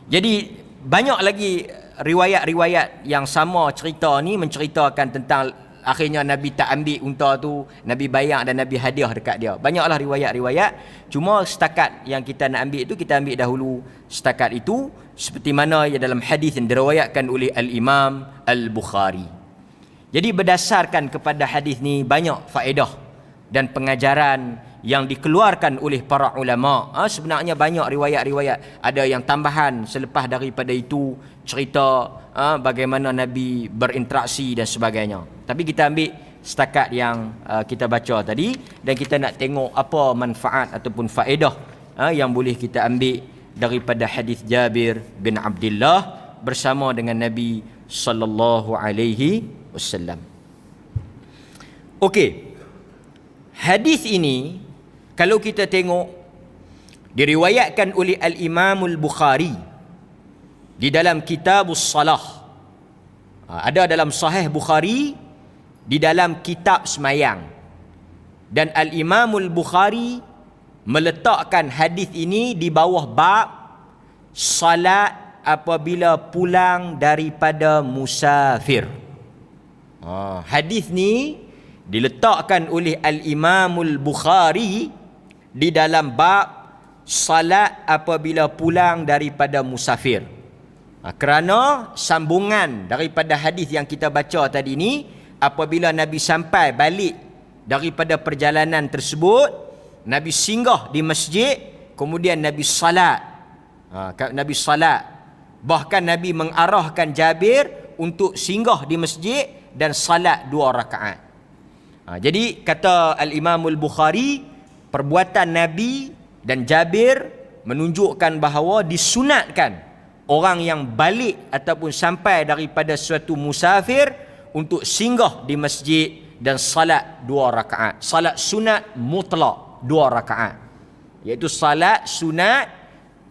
Jadi banyak lagi riwayat-riwayat yang sama cerita ni menceritakan tentang akhirnya Nabi tak ambil unta tu, Nabi bayar dan Nabi hadiah dekat dia. Banyaklah riwayat-riwayat. Cuma setakat yang kita nak ambil itu, kita ambil dahulu setakat itu, seperti mana ya dalam hadis yang diriwayatkan oleh Al-Imam Al-Bukhari. Jadi berdasarkan kepada hadis ni banyak faedah dan pengajaran yang dikeluarkan oleh para ulama. Sebenarnya banyak riwayat-riwayat, ada yang tambahan selepas daripada itu, cerita bagaimana Nabi berinteraksi dan sebagainya. Tapi kita ambil setakat yang kita baca tadi, dan kita nak tengok apa manfaat ataupun faedah yang boleh kita ambil daripada hadis Jabir bin Abdullah bersama dengan Nabi sallallahu alaihi wasallam. Okey. Hadis ini kalau kita tengok diriwayatkan oleh Al-Imam Al-Bukhari di dalam Kitabus Salah. Ada dalam Sahih Bukhari di dalam kitab semayang. Dan Al-Imam Al-Bukhari meletakkan hadis ini di bawah bab salat apabila pulang daripada musafir. Hadis ni diletakkan oleh Al-Imam Al-Bukhari di dalam bab salat apabila pulang daripada musafir. Kerana sambungan daripada hadis yang kita baca tadi ni, apabila Nabi sampai balik daripada perjalanan tersebut, Nabi singgah di masjid, kemudian Nabi salat. Nabi salat. Bahkan Nabi mengarahkan Jabir untuk singgah di masjid dan salat 2 rakaat. Jadi kata Al-Imam Al-Bukhari, perbuatan Nabi dan Jabir menunjukkan bahawa disunatkan orang yang balik ataupun sampai daripada suatu musafir untuk singgah di masjid dan salat 2 rakaat. Salat sunat mutlak 2 rakaat. Iaitu salat sunat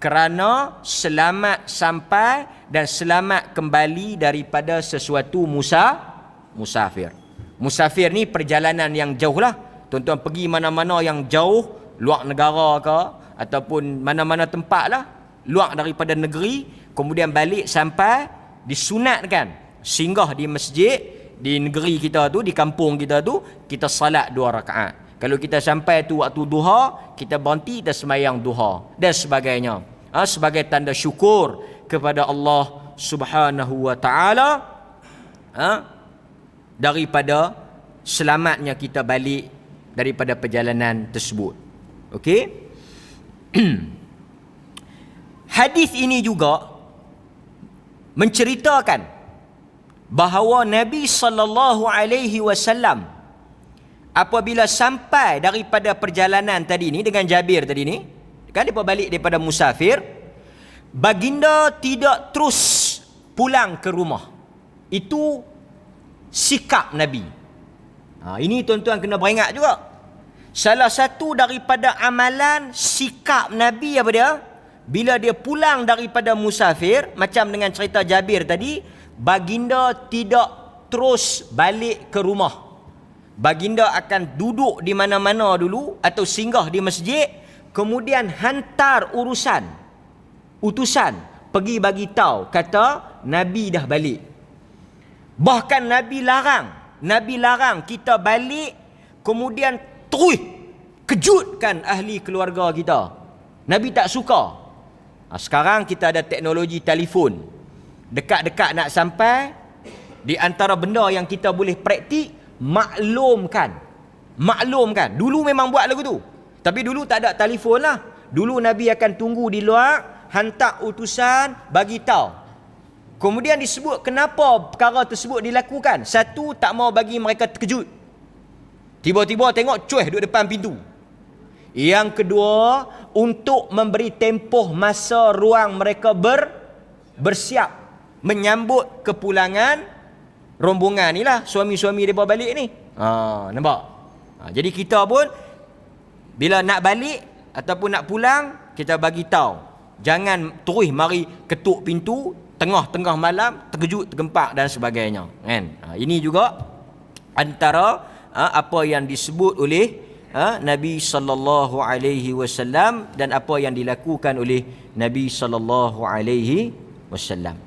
kerana selamat sampai dan selamat kembali daripada sesuatu musafir. Musafir ni perjalanan yang jauh lah. Tuan-tuan pergi mana-mana yang jauh, luar negara ke, ataupun mana-mana tempat lah, luar daripada negeri, kemudian balik sampai disunatkan singgah di masjid di negeri kita tu, di kampung kita tu, kita salat 2 rakaat. Kalau kita sampai tu waktu duha, kita berhenti dan semayang duha dan sebagainya. Sebagai tanda syukur kepada Allah Subhanahu wa ta'ala daripada selamatnya kita balik daripada perjalanan tersebut. Okey? Hadis ini juga menceritakan bahawa Nabi sallallahu alaihi wasallam apabila sampai daripada perjalanan tadi ni dengan Jabir tadi ni, kan depa balik daripada musafir, baginda tidak terus pulang ke rumah. Itu sikap Nabi. Ini tuan-tuan kena beringat juga. Salah satu daripada amalan sikap Nabi apa dia? Bila dia pulang daripada musafir, macam dengan cerita Jabir tadi, baginda tidak terus balik ke rumah. Baginda akan duduk di mana-mana dulu atau singgah di masjid, kemudian hantar utusan pergi bagi tahu kata Nabi dah balik. Bahkan Nabi larang kita balik, kemudian terus kejutkan ahli keluarga kita. Nabi tak suka. Sekarang kita ada teknologi telefon, dekat-dekat nak sampai. Di antara benda yang kita boleh praktik, maklumkan. Dulu memang buat lagu tu, tapi dulu tak ada telefon lah. Dulu Nabi akan tunggu di luar, hantar utusan bagi tahu. Kemudian disebut kenapa perkara tersebut dilakukan. Satu, tak mau bagi mereka terkejut, tiba-tiba tengok cuih duduk depan pintu. Yang kedua, untuk memberi tempoh masa ruang mereka bersiap menyambut kepulangan rombongan ni lah, suami-suami mereka balik ni. Nampak? Jadi kita pun bila nak balik ataupun nak pulang, kita bagi tahu. Jangan terus mari ketuk pintu tengah-tengah malam, terkejut, tergempak dan sebagainya, kan? Ini juga antara apa yang disebut oleh Nabi sallallahu alaihi wasallam dan apa yang dilakukan oleh Nabi sallallahu alaihi wasallam.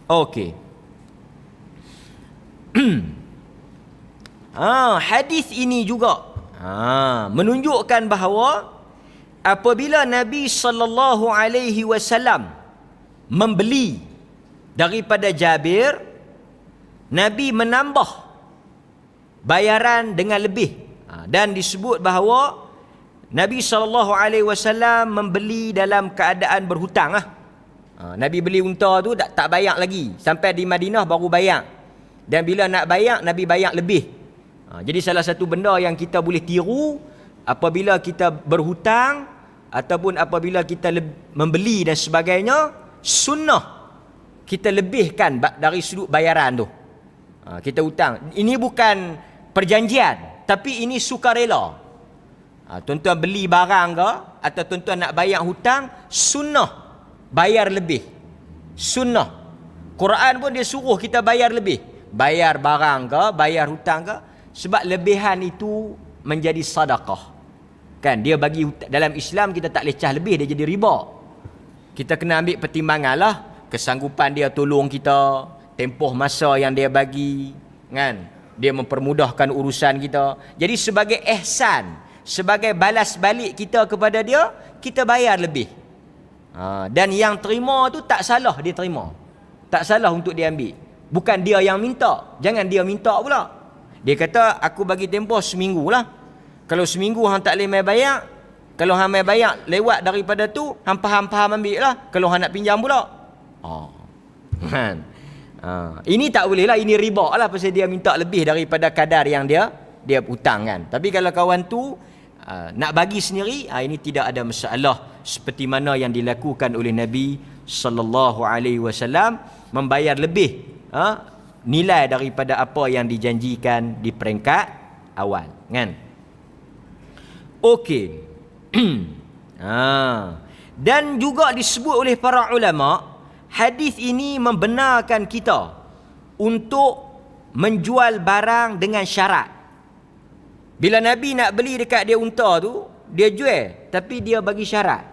Okey. Hadis ini juga menunjukkan bahawa apabila Nabi sallallahu alaihi wasallam membeli daripada Jabir, Nabi menambah bayaran dengan lebih. Dan disebut bahawa Nabi SAW membeli dalam keadaan berhutang. Nabi beli unta tu tak bayar lagi, sampai di Madinah baru bayar. Dan bila nak bayar, Nabi bayar lebih. Jadi salah satu benda yang kita boleh tiru apabila kita berhutang ataupun apabila kita membeli dan sebagainya, sunnah kita lebihkan dari sudut bayaran tu. Kita hutang, ini bukan perjanjian, tapi ini sukarela. Tuan-tuan beli barang ke atau tuan-tuan nak bayar hutang, sunnah bayar lebih. Sunnah. Quran pun dia suruh kita bayar lebih. Bayar barang ke, bayar hutang ke, sebab lebihan itu menjadi sedekah. Kan dia bagi dalam Islam, kita tak lecah lebih, dia jadi riba. Kita kena ambil pertimbangan lah, kesanggupan dia tolong kita, tempoh masa yang dia bagi, kan? Dia mempermudahkan urusan kita. Jadi sebagai ihsan, sebagai balas balik kita kepada dia, kita bayar lebih. Dan yang terima tu tak salah dia terima, tak salah untuk dia ambil. Bukan dia yang minta, jangan dia minta pula. Dia kata aku bagi tempoh seminggu lah. Kalau seminggu hang tak boleh mai bayar, kalau hang mai bayar lewat daripada tu, hang faham-faham ambil lah. Kalau hang nak pinjam pula, ini tak boleh lah, ini riba lah, pasal dia minta lebih daripada kadar yang dia hutang, kan. Tapi kalau kawan tu nak bagi sendiri, ini tidak ada masalah, seperti mana yang dilakukan oleh Nabi sallallahu alaihi wasallam, membayar lebih nilai daripada apa yang dijanjikan di peringkat awal, kan. Okey. Dan juga disebut oleh para ulama, hadis ini membenarkan kita untuk menjual barang dengan syarat. Bila Nabi nak beli dekat dia unta tu, dia jual, tapi dia bagi syarat,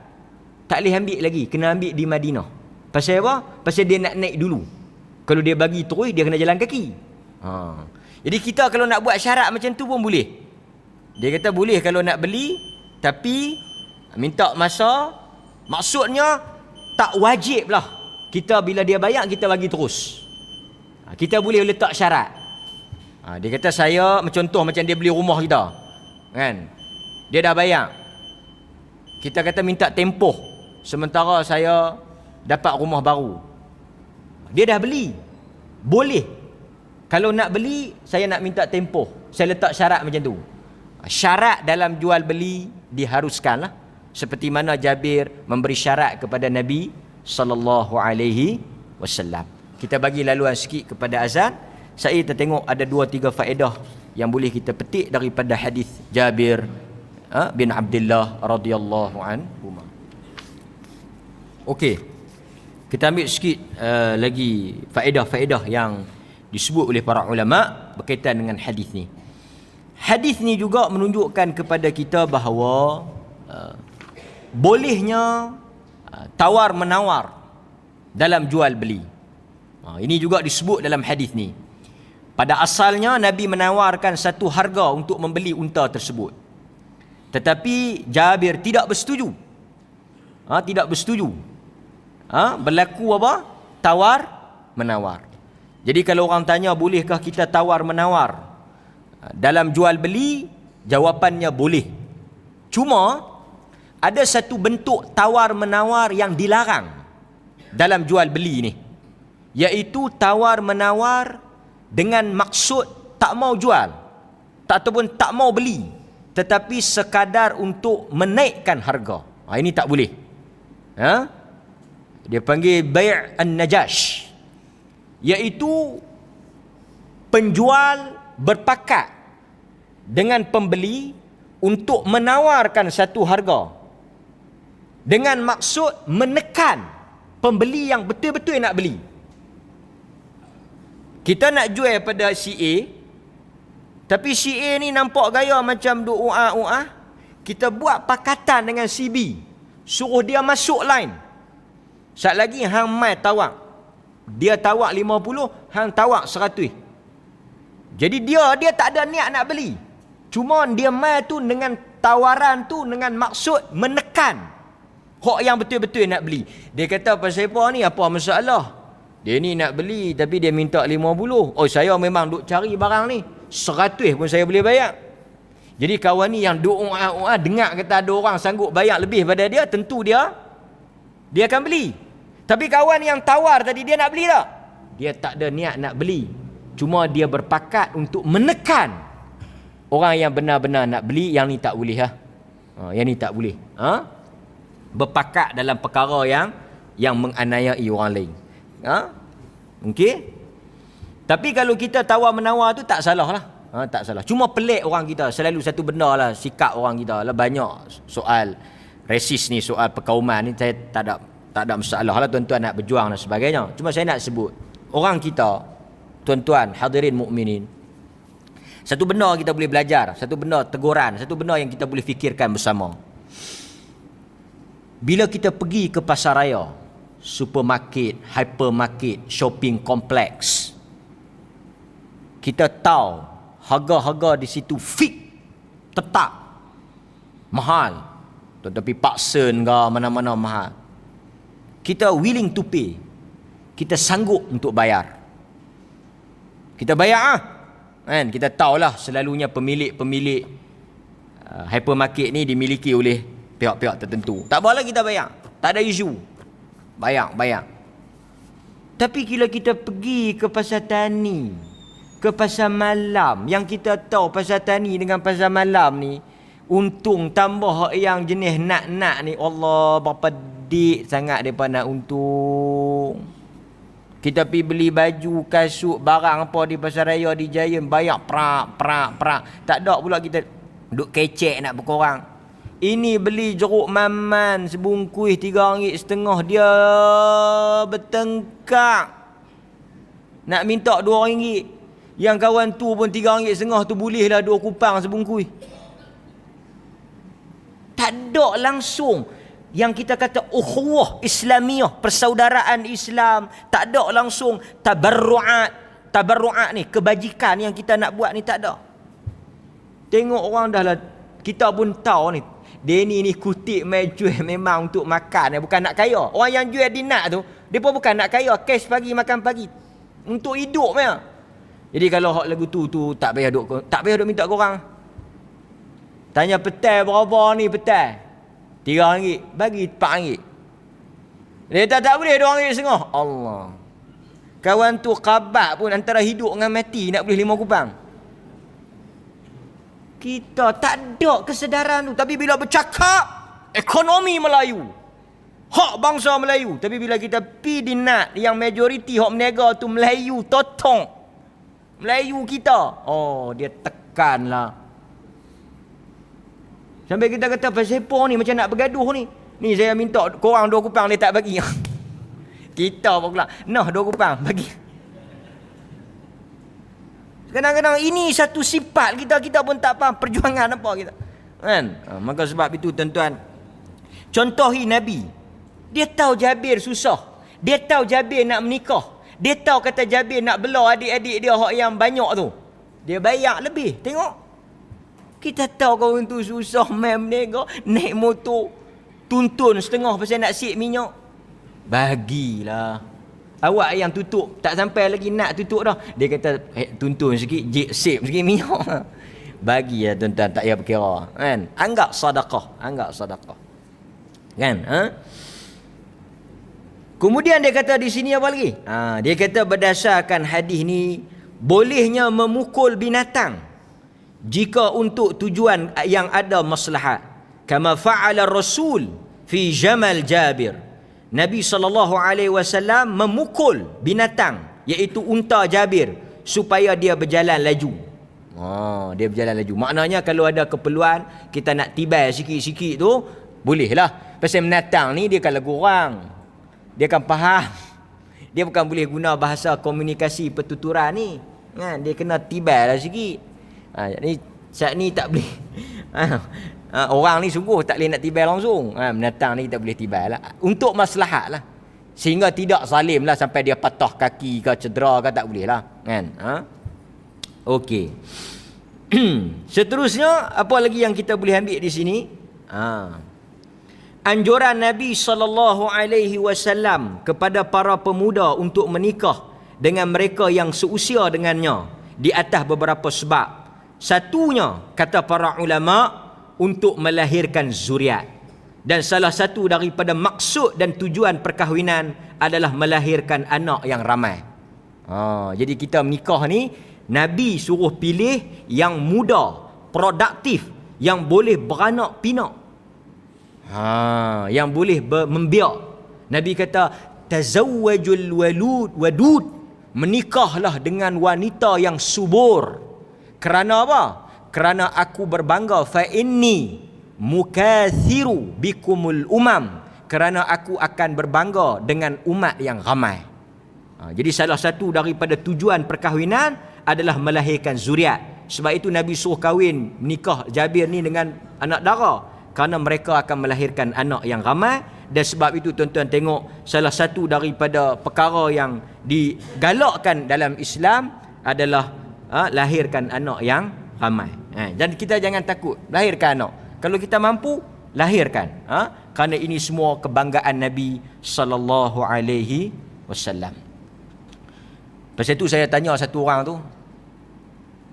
tak boleh ambil lagi, kena ambil di Madinah. Pasal apa? Pasal dia nak naik dulu. Kalau dia bagi terus, dia kena jalan kaki. Jadi kita kalau nak buat syarat macam tu pun boleh. Dia kata boleh kalau nak beli, tapi minta masa. Maksudnya tak wajib lah kita bila dia bayar kita bagi terus. Kita boleh letak syarat. Dia kata saya, contoh macam dia beli rumah kita, kan, dia dah bayar, kita kata minta tempoh sementara saya dapat rumah baru. Dia dah beli, boleh. Kalau nak beli, saya nak minta tempoh, saya letak syarat macam tu. Syarat dalam jual beli diharuskan lah, seperti mana Jabir memberi syarat kepada Nabi sallallahu alaihi wasallam. Kita bagi laluan sikit kepada azan. Saya tengok ada 2-3 faedah yang boleh kita petik daripada hadis Jabir bin Abdullah radhiyallahu anhu. Okey. Kita ambil sikit lagi faedah-faedah yang disebut oleh para ulama berkaitan dengan hadis ni. Hadis ni juga menunjukkan kepada kita bahawa bolehnya tawar menawar dalam jual beli. Ini juga disebut dalam hadis ni. Pada asalnya Nabi menawarkan satu harga untuk membeli unta tersebut. Tetapi Jabir tidak bersetuju. Tidak bersetuju. Berlaku apa? Tawar menawar. Jadi kalau orang tanya bolehkah kita tawar menawar dalam jual beli, jawapannya boleh. Cuma ada satu bentuk tawar menawar yang dilarang dalam jual beli ni, iaitu tawar menawar dengan maksud tak mau jual ataupun tak mau beli, tetapi sekadar untuk menaikkan harga. Ini tak boleh. Dia panggil bai' an-najash, iaitu penjual berpakat dengan pembeli untuk menawarkan satu harga dengan maksud menekan pembeli yang betul-betul nak beli. Kita nak jual pada si A, tapi si A ni nampak gaya macam duk uah-uah. Kita buat pakatan dengan si B, suruh dia masuk line. Sat lagi hang mai tawak. Dia tawak 50, hang tawak 100. Jadi dia tak ada niat nak beli. Cuma dia mai tu dengan tawaran tu dengan maksud menekan hak yang betul-betul nak beli. Dia kata pasal apa ni, apa masalah? Dia ni nak beli tapi dia minta 50. Oh, saya memang duk cari barang ni, 100 pun saya boleh bayar. Jadi kawan ni yang duk dengar kata ada orang sanggup bayar lebih pada dia, tentu dia akan beli. Tapi kawan yang tawar tadi, dia nak beli tak? Dia tak ada niat nak beli. Cuma dia berpakat untuk menekan orang yang benar-benar nak beli. Yang ni tak boleh. Yang ni tak boleh. Berpakat dalam perkara yang menganiayai orang lain. Okey. Tapi kalau kita tawar menawar tu tak salah lah. Tak salah. Cuma pelik orang kita. Selalu satu benda lah sikap orang kita lah. Banyak soal resis ni, soal perkauman ni, saya tak ada masalah lah tuan-tuan nak berjuang dan sebagainya. Cuma saya nak sebut, orang kita, tuan-tuan hadirin mukminin, satu benda kita boleh belajar, satu benda teguran, satu benda yang kita boleh fikirkan bersama. Bila kita pergi ke pasar raya, supermarket, hypermarket, shopping kompleks, kita tahu harga-harga di situ fix, tetap mahal. Tetapi paksen ke mana-mana mahal. Kita willing to pay. Kita sanggup untuk bayar. Kita bayar kan? Kita tahulah selalunya pemilik hypermarket ni dimiliki oleh pihak-pihak tertentu. Tak apalah kita bayar. Tak ada isu. Bayar. Tapi bila kita pergi ke pasar tani, ke pasar malam, yang kita tahu pasar tani dengan pasar malam ni, untung tambah yang jenis nak-nak ni, Allah berapa dik sangat mereka nak untung. Kita pergi beli baju, kasut, barang apa di pasar raya di Giant, bayar prak. Tak ada pula kita duk kecek nak berkorang. Ini beli jeruk maman sebungkus RM3.5, dia bertengkak nak minta RM2. Yang kawan tu pun RM3.5 tu bolehlah 2 kupang sebungkus. Tak ada langsung yang kita kata ukhuwah Islamiyah, persaudaraan Islam. Tak ada langsung tabarruat ni, kebajikan yang kita nak buat ni, tak ada. Tengok orang dah lah, kita pun tahu ni, dia ni kutip mai jual memang untuk makan, bukan nak kaya. Orang yang jual dinak tu, dia pun bukan nak kaya, cash pagi makan pagi, untuk hidup punya. Jadi kalau hak lagu tu tak payah duk minta korang. Tanya petai berapa ni petai? RM3, bagi RM4. Dia tak boleh RM2.5. Allah. Kawan tu kabat pun antara hidup dengan mati nak boleh 5 kupang. Kita tak ada kesedaran tu. Tapi bila bercakap ekonomi Melayu, hak bangsa Melayu, tapi bila kita pi di nak yang majoriti hak menega tu Melayu totong, Melayu kita, oh dia tekanlah. Sampai kita kata pasal apa ni macam nak bergaduh ni. Ni saya minta korang 2 kupang, dia tak bagi. Kita pula, nah 2 kupang bagi. Kadang-kadang ini satu sifat kita pun tak faham perjuangan apa kita. Kan? Maka sebab itu tuan-tuan, Contohi Nabi. Dia tahu Jabir susah. Dia tahu Jabir nak menikah. Dia tahu kata Jabir nak bela adik-adik dia hak yang banyak tu. Dia bayar lebih. Tengok. Kita tahu kawan tu susah main berniaga, naik motor, tuntun setengah pasal nak sip minyak. Bagilah. Awak yang tutup, tak sampai lagi nak tutup dah. Dia kata, tuntun sikit, sip sikit minyak. Bagilah tuan-tuan, tak payah berkira. Kan? Anggap sedekah. Anggap sedekah. Kan? Ha? Kemudian dia kata di sini apa lagi? Dia kata berdasarkan hadis ni, bolehnya memukul binatang jika untuk tujuan yang ada maslahat. Kama fa'ala Rasul fi Jamal Jabir. Nabi SAW memukul binatang, iaitu unta Jabir, supaya dia berjalan laju. Dia berjalan laju. Maknanya kalau ada keperluan, kita nak tibai sikit-sikit tu, bolehlah. Pasal binatang ni dia kan lagu orang. Dia kan faham. Dia bukan boleh guna bahasa komunikasi pertuturan ni. Dia kena tibai lah sikit. Jadi saat ni tak boleh. Orang ni sungguh tak boleh nak tibai langsung. Binatang ni tak boleh tibai lah. Untuk maslahat lah. Sehingga tidak zalim lah sampai dia patah kaki ke cedera ke, tak boleh lah. Kan? Okey. Seterusnya, apa lagi yang kita boleh ambil di sini? Anjuran Nabi SAW kepada para pemuda untuk menikah dengan mereka yang seusia dengannya di atas beberapa sebab. Satunya, kata para ulama, untuk melahirkan zuriat. Dan salah satu daripada maksud dan tujuan perkahwinan adalah melahirkan anak yang ramai. Jadi kita menikah ni, Nabi suruh pilih yang muda, produktif, yang boleh beranak pinak. Yang boleh membiak. Nabi kata, tazawwajul wadud. Menikahlah dengan wanita yang subur. Kerana apa? Kerana aku berbangga, fa inni mukathiru bikumul umam. Kerana aku akan berbangga dengan umat yang ramai. Jadi salah satu daripada tujuan perkahwinan adalah melahirkan zuriat. Sebab itu Nabi suruh kahwin, menikah Jabir ni dengan anak dara. Kerana mereka akan melahirkan anak yang ramai. Dan sebab itu tuan-tuan tengok, salah satu daripada perkara yang digalakkan dalam Islam adalah lahirkan anak yang ramai. Dan kita jangan takut lahirkan anak. Kalau kita mampu, lahirkan. Kerana ini semua kebanggaan Nabi sallallahu alaihi wasallam. Pasal itu saya tanya satu orang tu,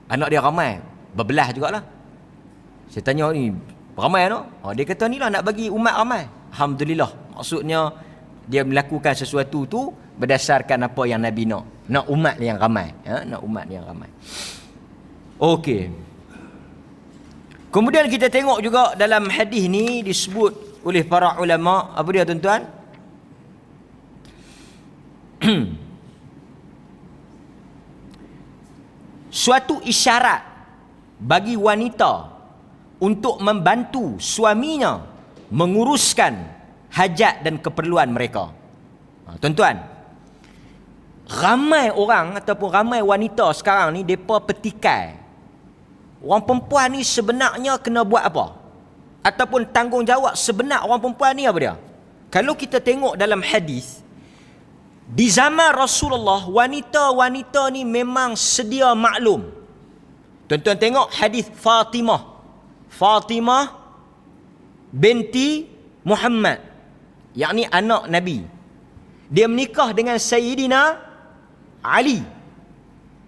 anak dia ramai, berbelah jugalah. Saya tanya ni, ramai anak? Dia kata ni lah nak bagi umat ramai. Alhamdulillah. Maksudnya dia melakukan sesuatu tu berdasarkan apa yang Nabi nak. Nak umat yang ramai. Nak umat yang ramai. Okey. Kemudian kita tengok juga dalam hadis ni disebut oleh para ulama, apa dia tuan-tuan? Suatu isyarat bagi wanita untuk membantu suaminya menguruskan hajat dan keperluan mereka. Tuan-tuan, ramai orang ataupun ramai wanita sekarang ni depa petikai. Orang perempuan ni sebenarnya kena buat apa? Ataupun tanggungjawab sebenar orang perempuan ni apa dia? Kalau kita tengok dalam hadis, di zaman Rasulullah, wanita-wanita ni memang sedia maklum. Tuan-tuan tengok hadis Fatimah binti Muhammad, yakni anak Nabi. Dia menikah dengan Sayyidina Ali.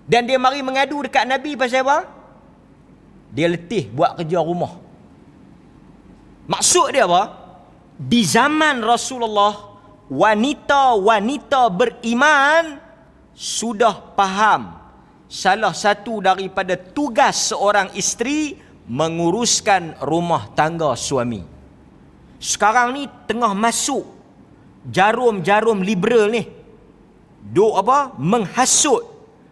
Dan dia mari mengadu dekat Nabi pasal apa? Dia letih buat kerja rumah. Maksud dia apa? Di zaman Rasulullah, wanita-wanita beriman sudah faham salah satu daripada tugas seorang isteri menguruskan rumah tangga suami. Sekarang ni tengah masuk jarum-jarum liberal ni. Menghasut,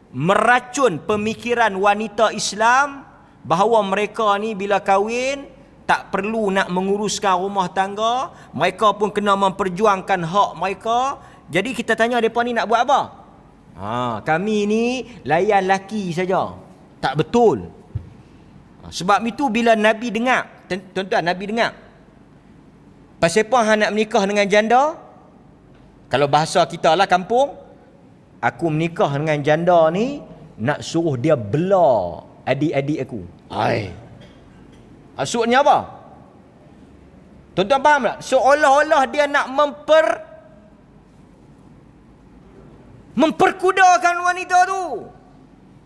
meracun pemikiran wanita Islam bahawa mereka ni bila kahwin tak perlu nak menguruskan rumah tangga, mereka pun kena memperjuangkan hak mereka. Jadi kita tanya mereka ni nak buat apa? Kami ni layan laki saja. Tak betul. Sebab itu bila Nabi dengar, tuan-tuan, Nabi dengar Pasal apa hang nak menikah dengan janda? Kalau bahasa kita lah kampung, aku menikah dengan janda ni nak suruh dia bela adik-adik aku. Ai. Maksudnya apa? Tuan-tuan faham tak? Seolah-olah dia nak memperkudakan wanita tu.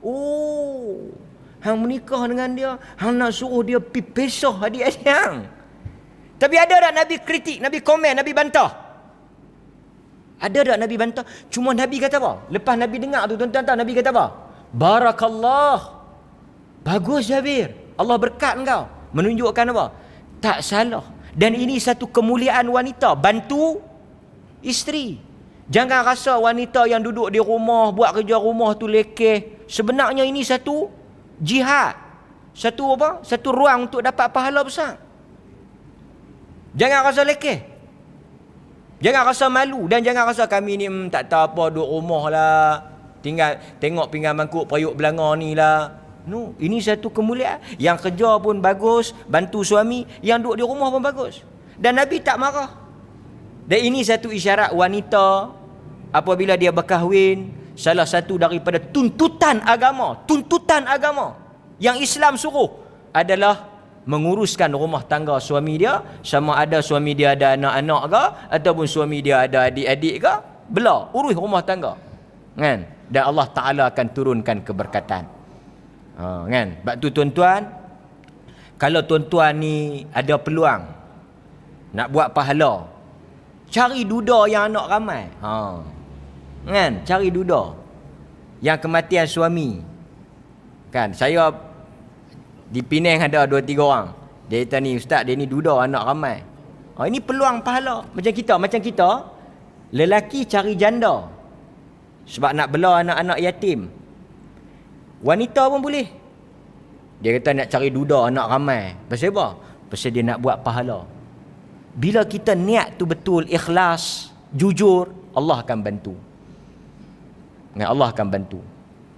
Oh, hang menikah dengan dia, hang nak suruh dia pi pesah adik-adik hang. Tapi ada tak Nabi kritik, Nabi komen, Nabi bantah? Ada tak Nabi bantah? Cuma Nabi kata apa? Lepas Nabi dengar tu, tuan-tuan tahu Nabi kata apa? Barakallah. Bagus Jabir. Allah berkat engkau. Menunjukkan apa? Tak salah. Dan ini satu kemuliaan wanita. Bantu isteri. Jangan rasa wanita yang duduk di rumah, buat kerja rumah tu lekeh. Sebenarnya ini satu jihad. Satu apa? Satu ruang untuk dapat pahala besar. Jangan rasa lekeh. Jangan rasa malu. Dan jangan rasa kami ni tak tahu apa, duduk rumah lah, tinggal tengok pinggan mangkuk periuk belanga ni lah. No, ini satu kemuliaan. Yang kerja pun bagus, bantu suami. Yang duduk di rumah pun bagus. Dan Nabi tak marah. Dan ini satu isyarat wanita apabila dia berkahwin, salah satu daripada tuntutan agama yang Islam suruh adalah menguruskan rumah tangga suami dia, sama ada suami dia ada anak-anak ke ataupun suami dia ada adik-adik ke, bela urus rumah tangga, kan? Dan Allah Taala akan turunkan keberkatan, kan? Sebab tu tuan-tuan, kalau tuan-tuan ni ada peluang nak buat pahala, cari duda yang anak ramai, kan? Cari duda yang kematian suami, kan? Saya di Penang ada 2-3 orang. Dia kata ni, ustaz, dia ni duda anak ramai. Ini peluang pahala. Macam kita, lelaki cari janda sebab nak bela anak-anak yatim. Wanita pun boleh. Dia kata nak cari duda anak ramai. Pasal apa? Pasal dia nak buat pahala. Bila kita niat tu betul, ikhlas, jujur, Allah akan bantu. Allah akan bantu.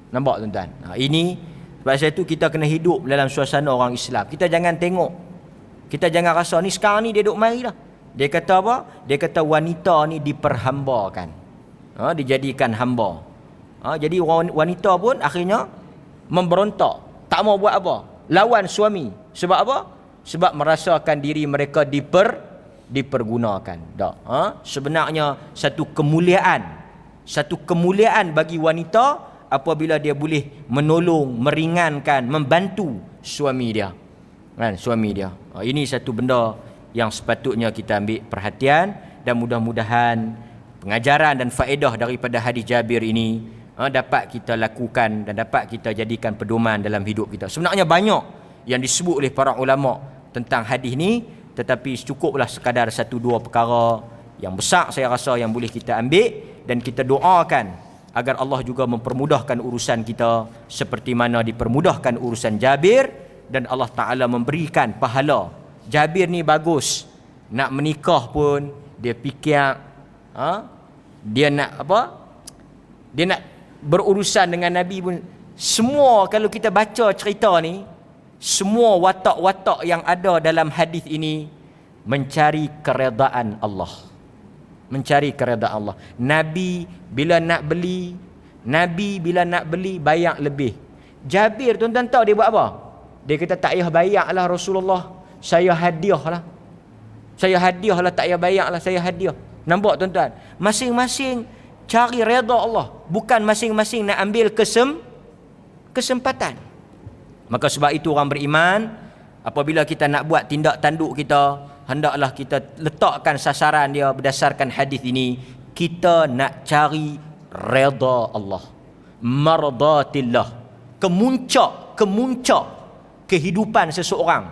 Nampak tuan-tuan? Ini sebab saya tu kita kena hidup dalam suasana orang Islam. Kita jangan tengok. Kita jangan rasa ni sekarang ni dia duduk mari lah. Dia kata apa? Dia kata wanita ni diperhambakan. Dijadikan hamba. Jadi wanita pun akhirnya memberontak. Tak mau buat apa? Lawan suami. Sebab apa? Sebab merasakan diri mereka dipergunakan. Tak. Sebenarnya satu kemuliaan bagi wanita apabila dia boleh menolong, meringankan, membantu suami dia. Kan, suami dia. Ini satu benda yang sepatutnya kita ambil perhatian, dan mudah-mudahan pengajaran dan faedah daripada hadis Jabir ini dapat kita lakukan dan dapat kita jadikan pedoman dalam hidup kita. Sebenarnya banyak yang disebut oleh para ulama tentang hadis ni, tetapi cukuplah sekadar 1-2 perkara yang besar saya rasa yang boleh kita ambil, dan kita doakan agar Allah juga mempermudahkan urusan kita seperti mana dipermudahkan urusan Jabir, dan Allah Ta'ala memberikan pahala. Jabir ni bagus, nak menikah pun dia fikir, dia nak apa? Dia nak berurusan dengan Nabi pun. Semua kalau kita baca cerita ni, semua watak-watak yang ada dalam hadis ini mencari keredaan Allah. Mencari keredaan Allah. Nabi bila nak beli bayar lebih. Jabir tuan-tuan tahu dia buat apa? Dia kata tak payah bayar lah Rasulullah, saya hadiah lah, tak payah bayar lah, saya hadiah. Nampak tuan-tuan? Masing-masing cari redha Allah, bukan masing-masing nak ambil kesempatan. Maka sebab itu orang beriman, apabila kita nak buat tindak tanduk kita, hendaklah kita letakkan sasaran dia berdasarkan hadis ini. Kita nak cari redha Allah, mardatillah, kemuncak kehidupan seseorang.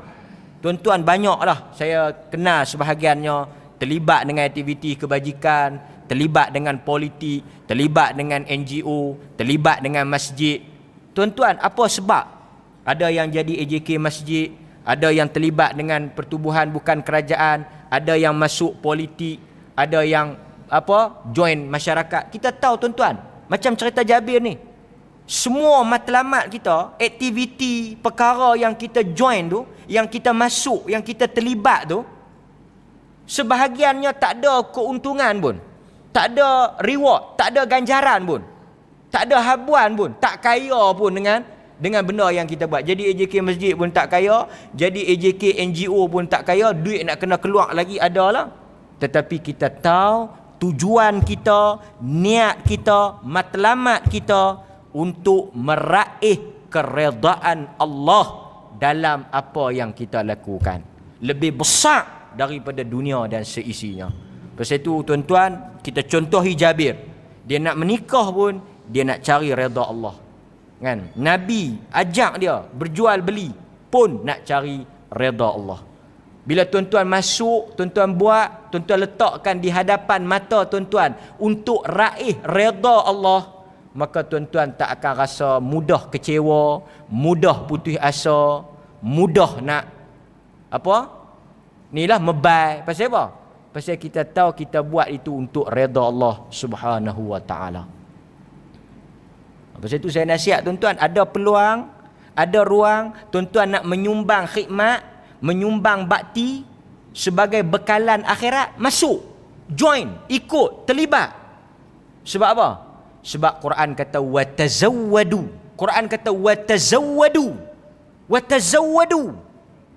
Tuan-tuan, banyaklah saya kenal sebahagiannya terlibat dengan aktiviti kebajikan, terlibat dengan politik, terlibat dengan NGO, terlibat dengan masjid. Tuan-tuan, apa sebab? Ada yang jadi AJK masjid, ada yang terlibat dengan pertubuhan bukan kerajaan, ada yang masuk politik, ada yang join masyarakat. Kita tahu tuan-tuan, macam cerita Jabir ni, semua matlamat kita, aktiviti, perkara yang kita join tu, yang kita masuk, yang kita terlibat tu, Sebahagiannya tak ada keuntungan pun. Tak ada reward, tak ada ganjaran pun. Tak ada habuan pun, tak kaya pun dengan benda yang kita buat. Jadi AJK masjid pun tak kaya, jadi AJK NGO pun tak kaya, duit nak kena keluar lagi adalah. Tetapi kita tahu tujuan kita, niat kita, matlamat kita untuk meraih keredaan Allah dalam apa yang kita lakukan. Lebih besar daripada dunia dan seisinya. Pasal itu tuan-tuan, kita contohi Jabir. Dia nak menikah pun, dia nak cari redha Allah. Kan? Nabi ajak dia berjual beli pun nak cari redha Allah. Bila tuan-tuan masuk, tuan-tuan buat, tuan-tuan letakkan di hadapan mata tuan-tuan untuk raih redha Allah, maka tuan-tuan tak akan rasa mudah kecewa, mudah putus asa, mudah nak Inilah mebai. Pasal apa? Pasal kita tahu kita buat itu untuk redha Allah Subhanahu wa taala. Pasal itu saya nasihat tuan-tuan, ada peluang, ada ruang, tuan-tuan nak menyumbang khidmat, menyumbang bakti sebagai bekalan akhirat, masuk, join, ikut, terlibat. Sebab apa? Sebab Quran kata watazawwadu. Quran kata watazawwadu. Watazawwadu.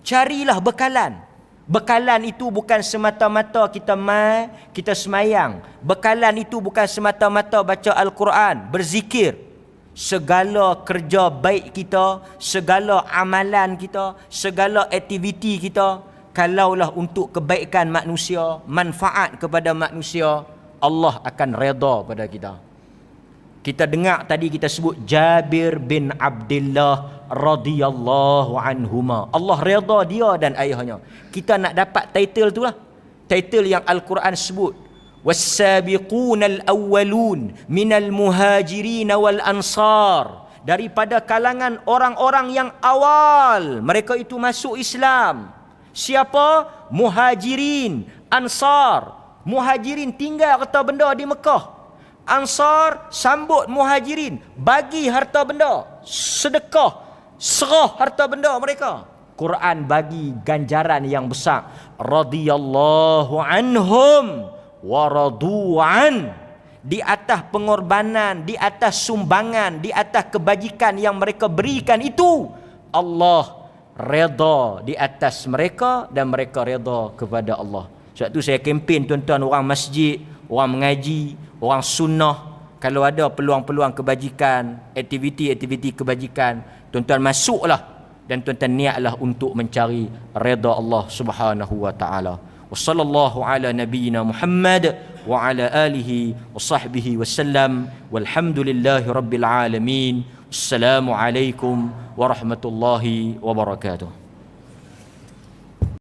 Carilah bekalan. Bekalan itu bukan semata-mata kita semayang. Bekalan itu bukan semata-mata baca Al-Quran, berzikir. Segala kerja baik kita, segala amalan kita, segala aktiviti kita, kalaulah untuk kebaikan manusia, manfaat kepada manusia, Allah akan redha pada kita. Kita dengar tadi kita sebut Jabir bin Abdullah radhiyallahu anhuma. Allah redha dia dan ayahnya. Kita nak dapat title tu lah. Title yang Al-Quran sebut. Was-sabiqunal awwalun minal muhajirin wal ansar. Daripada kalangan orang-orang yang awal, mereka itu masuk Islam. Siapa? Muhajirin, Ansar. Muhajirin tinggal harta benda di Mekah. Ansar sambut Muhajirin, bagi harta benda, sedekah, serah harta benda mereka. Quran bagi ganjaran yang besar. Radhiyallahu anhum wa radu'an. Di atas pengorbanan, di atas sumbangan, di atas kebajikan yang mereka berikan itu, Allah redha di atas mereka dan mereka redha kepada Allah. Sebab tu saya kempen tuan-tuan orang masjid, orang mengaji, orang sunnah, kalau ada peluang-peluang kebajikan, aktiviti-aktiviti kebajikan, tuan-tuan masuklah dan tuan-tuan niatlah untuk mencari redha Allah Subhanahu wa taala. Wa sallallahu ala nabiyyina Muhammad wa ala alihi wa sahbihi wasallam. Walhamdulillahi rabbil alamin. Assalamu alaikum warahmatullahi wabarakatuh.